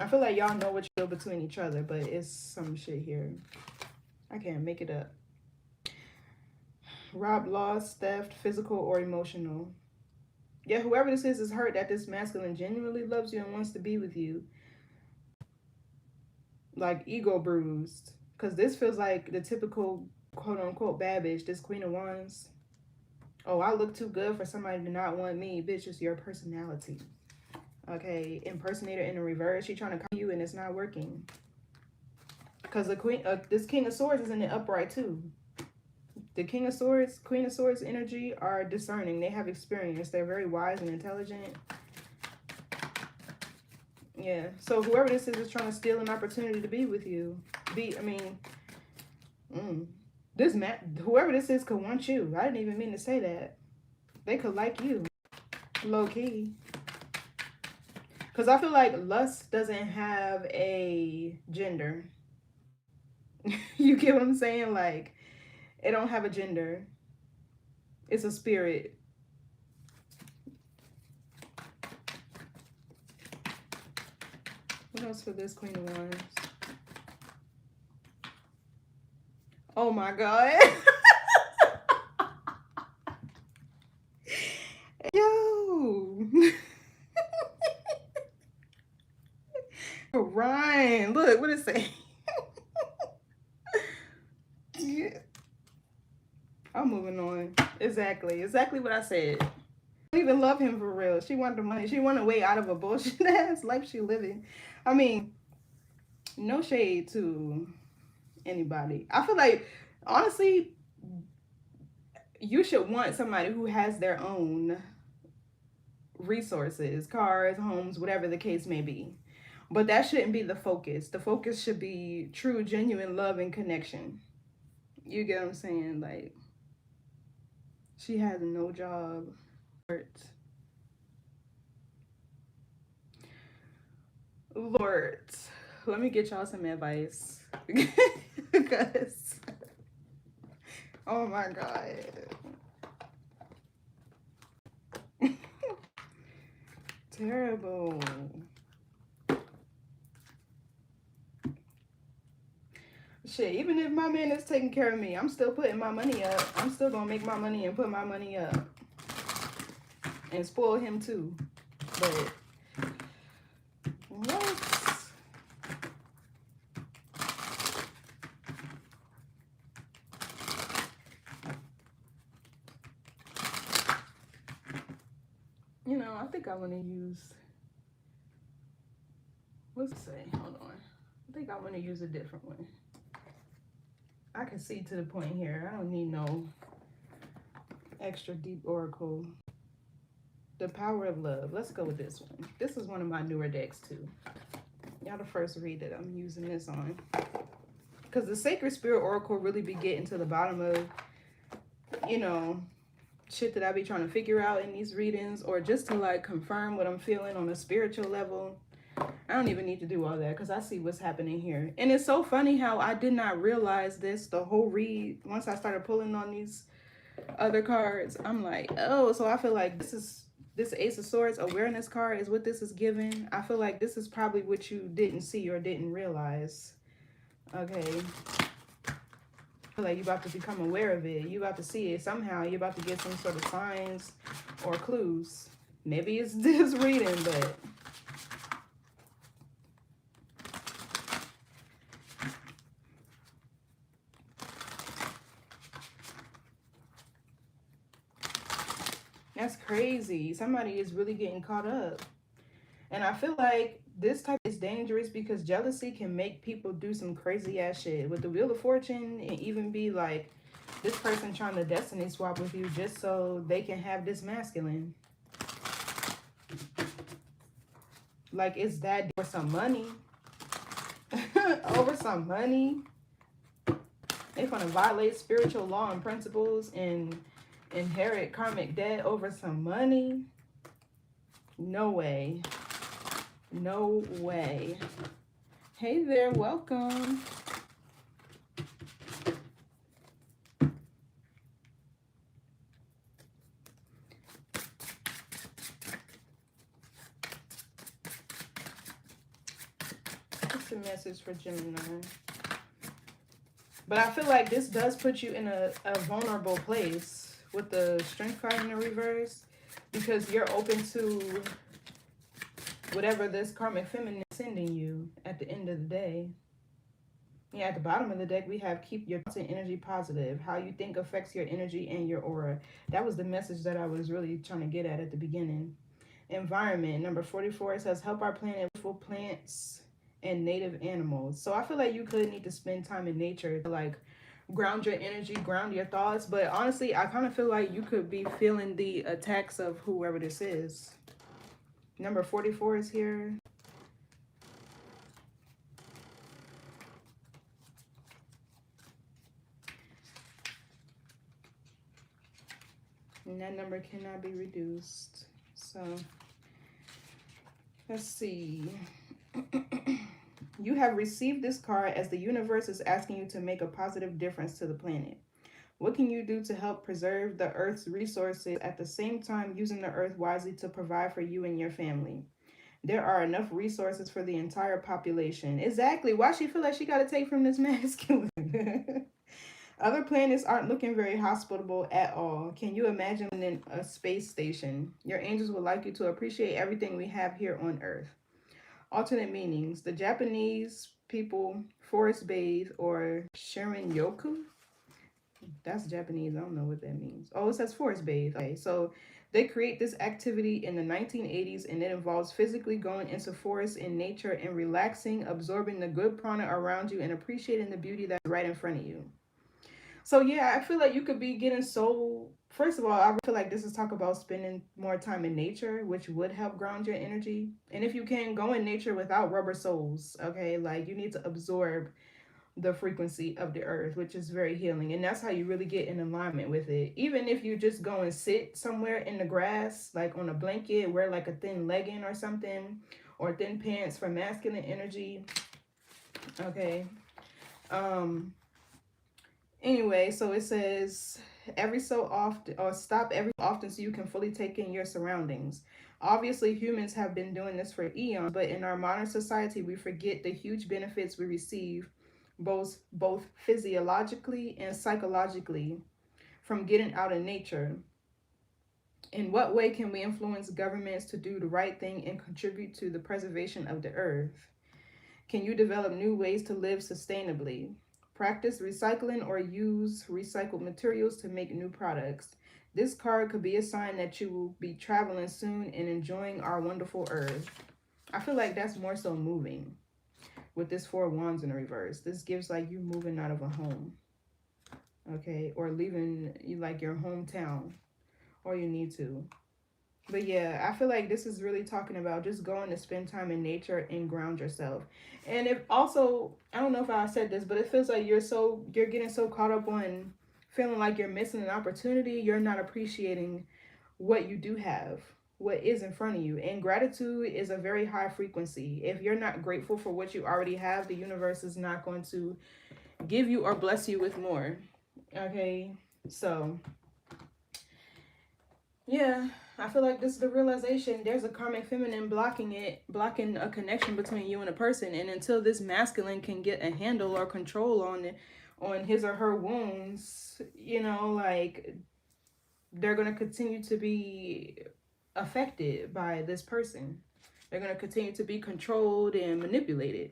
I feel like y'all know what you feel between each other, but it's some shit here. I can't make it up. Robbed, lost, theft, physical or emotional. Yeah, whoever this is hurt that this masculine genuinely loves you and wants to be with you. Like ego bruised. Because this feels like the typical quote unquote bad bitch, this Queen of Wands. Oh, I look too good for somebody to not want me. Bitch, it's your personality. Okay, impersonator in the reverse. She trying to call you and it's not working. Because the queen, this King of Swords is in the upright too. The King of Swords, Queen of Swords energy are discerning. They have experience. They're very wise and intelligent. Yeah. So whoever this is trying to steal an opportunity to be with you. Whoever this is could want you. I didn't even mean to say that. They could like you. Low key. Because I feel like lust doesn't have a gender. You get what I'm saying? Like, it don't have a gender. It's a spirit. What else for this Queen of Wands? Oh my God. Yo. Ryan, look, what it say? Yeah. I'm moving on. Exactly what I said. I don't even love him for real. She wanted the money. She wanted a way out of a bullshit ass life she living. I mean, no shade to anybody. I feel like, honestly, you should want somebody who has their own resources, cars, homes, whatever the case may be. But that shouldn't be the focus. The focus should be true, genuine love and connection. You get what I'm saying? Like, she has no job. Lord, let me get y'all some advice. Because, oh my God. Terrible. Shit, even if my man is taking care of me, I'm still putting my money up. I'm still gonna make my money and put my money up. And spoil him too. But what? You know, I think I want to use, what's it say? Hold on. I think I want to use a different one. I can see to the point here. I don't need no extra deep oracle. The Power of Love. Let's go with this one. This is one of my newer decks too. Y'all the first read that I'm using this on. Because the Sacred Spirit Oracle really be getting to the bottom of, you know, shit that I be trying to figure out in these readings, or just to like confirm what I'm feeling on a spiritual level. I don't even need to do all that because I see what's happening here. And it's so funny how I did not realize this the whole read. Once I started pulling on these other cards, I'm like, oh, so I feel like this Ace of Swords awareness card is what this is giving. I feel like this is probably what you didn't see or didn't realize. Okay. I feel like you're about to become aware of it. You're about to see it somehow. You're about to get some sort of signs or clues. Maybe it's this reading, but that's crazy. Somebody is really getting caught up. And I feel like this type is dangerous because jealousy can make people do some crazy ass shit. With the Wheel of Fortune, and even be like this person trying to destiny swap with you just so they can have this masculine. Like, is that for some money? Over some money? They're gonna violate spiritual law and principles and inherit karmic debt over some money? No way. No way. Hey there, welcome. the message for Gemini? But I feel like this does put you in a vulnerable place with the Strength card in the reverse, because you're open to whatever this karmic feminine is sending you at the end of the day. Yeah, at the bottom of the deck, we have keep your thoughts and energy positive. How you think affects your energy and your aura. That was the message that I was really trying to get at the beginning. Environment, number 44, it says help our planet with plants and native animals. So I feel like you could need to spend time in nature to like ground your energy, ground your thoughts. But honestly, I kind of feel like you could be feeling the attacks of whoever this is. Number 44 is here. And that number cannot be reduced. So, let's see. You have received this card as the universe is asking you to make a positive difference to the planet. What can you do to help preserve the Earth's resources at the same time using the Earth wisely to provide for you and your family? There are enough resources for the entire population. Exactly. Why she feel like she got to take from this masculine? Other planets aren't looking very hospitable at all. Can you imagine in a space station? Your angels would like you to appreciate everything we have here on Earth. Alternate meanings. The Japanese people forest bathe or Shirin-yoku. That's Japanese. I don't know what that means. Oh, it says forest bathe. Okay, so they create this activity in the 1980s, and it involves physically going into forests in nature and relaxing, absorbing the good prana around you, and appreciating the beauty that's right in front of you. So yeah, I feel like you could be getting so. First of all, I feel like this is talk about spending more time in nature, which would help ground your energy. And if you can, go in nature without rubber soles. Okay, like you need to absorb the frequency of the earth, which is very healing, and that's how you really get in alignment with it. Even if you just go and sit somewhere in the grass, like on a blanket, wear like a thin legging or something, or thin pants for masculine energy. Okay. Anyway, so it says every so often, or stop every often so you can fully take in your surroundings. Obviously, humans have been doing this for eons, but in our modern society, we forget the huge benefits we receive both physiologically and psychologically from getting out in nature. In what way can we influence governments to do the right thing and contribute to the preservation of the earth? Can you develop new ways to live sustainably? Practice recycling or use recycled materials to make new products. This card could be a sign that you will be traveling soon and enjoying our wonderful earth. I feel like that's more so moving with this 4 wands in the reverse. This gives like you moving out of a home, okay, or leaving you like your hometown, or you need to. But yeah, I feel like this is really talking about just going to spend time in nature and ground yourself. And if also, I don't know if I said this, but it feels like you're getting so caught up on feeling like you're missing an opportunity, you're not appreciating what you do have, what is in front of you. And gratitude is a very high frequency. If you're not grateful for what you already have, the universe is not going to give you or bless you with more. Okay, so yeah, I feel like this is the realization. There's a karmic feminine blocking a connection between you and a person. And until this masculine can get a handle or control on his or her wounds, you know, like they're going to continue to be affected by this person. They're going to continue to be controlled and manipulated.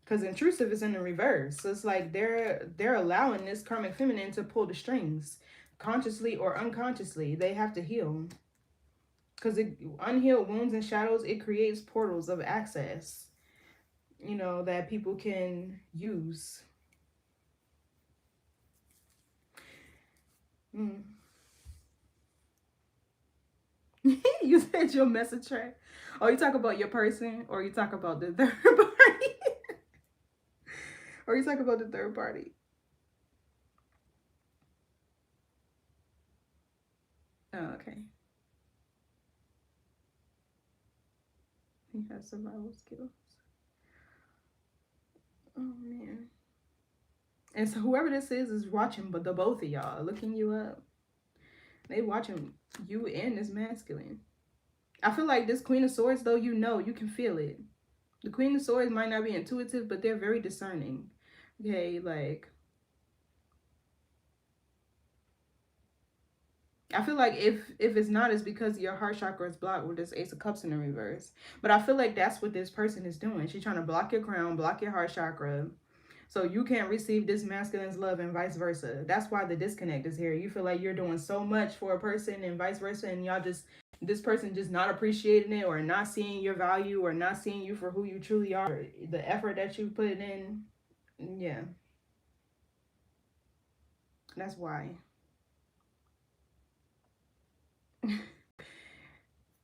Because intrusive is in the reverse. So it's like they're allowing this karmic feminine to pull the strings. Consciously or unconsciously, they have to heal. Because unhealed wounds and shadows, it creates portals of access, you know, that people can use. You said your message track. Oh, you talk about your person, or you talk about the third party? Or you talk about the third party? Oh, okay. He has survival skills. Oh, man. And so whoever this is watching, but the both of y'all, looking you up. They watching you and this masculine. I feel like this Queen of Swords, though, you know, you can feel it. The Queen of Swords might not be intuitive, but they're very discerning. Okay, like, I feel like if it's not, it's because your heart chakra is blocked with this Ace of Cups in the reverse. But I feel like that's what this person is doing. She's trying to block your crown, block your heart chakra, so you can't receive this masculine's love and vice versa. That's why the disconnect is here. You feel like you're doing so much for a person and vice versa, and y'all just, this person just not appreciating it, or not seeing your value, or not seeing you for who you truly are, the effort that you put in. Yeah, that's why.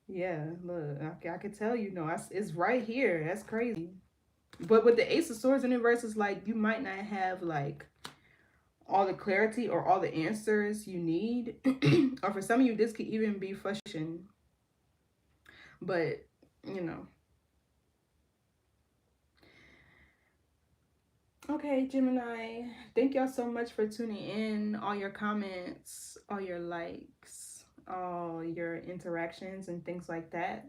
Yeah, look, I could tell, you know, it's right here. That's crazy. But with the Ace of Swords in reverse, it's like you might not have like all the clarity or all the answers you need. Or for some of you, this could even be frustration. But, you know. Okay, Gemini, thank y'all so much for tuning in. All your comments, all your likes, all your interactions, and things like that.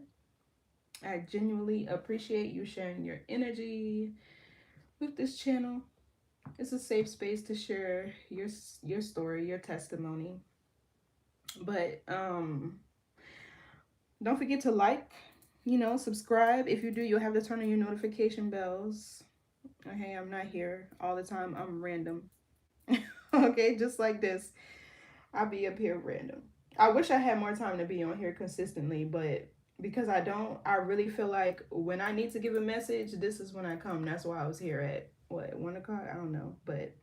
I genuinely appreciate you sharing your energy with this channel. It's a safe space to share your story, your testimony. But don't forget to like, you know, subscribe. If you do, you'll have to turn on your notification bells. Okay, I'm not here all the time. I'm random. Okay, just like this. I'll be up here random. I wish I had more time to be on here consistently, but because I don't, I really feel like when I need to give a message, this is when I come. That's why I was here at what, 1 o'clock? I don't know. But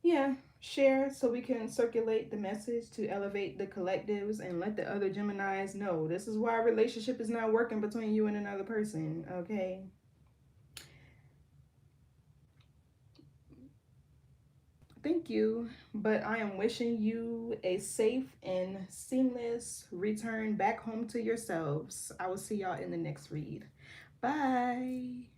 yeah, share so we can circulate the message to elevate the collectives and let the other Geminis know this is why a relationship is not working between you and another person. Okay. Thank you. But I am wishing you a safe and seamless return back home to yourselves. I will see y'all in the next read. Bye.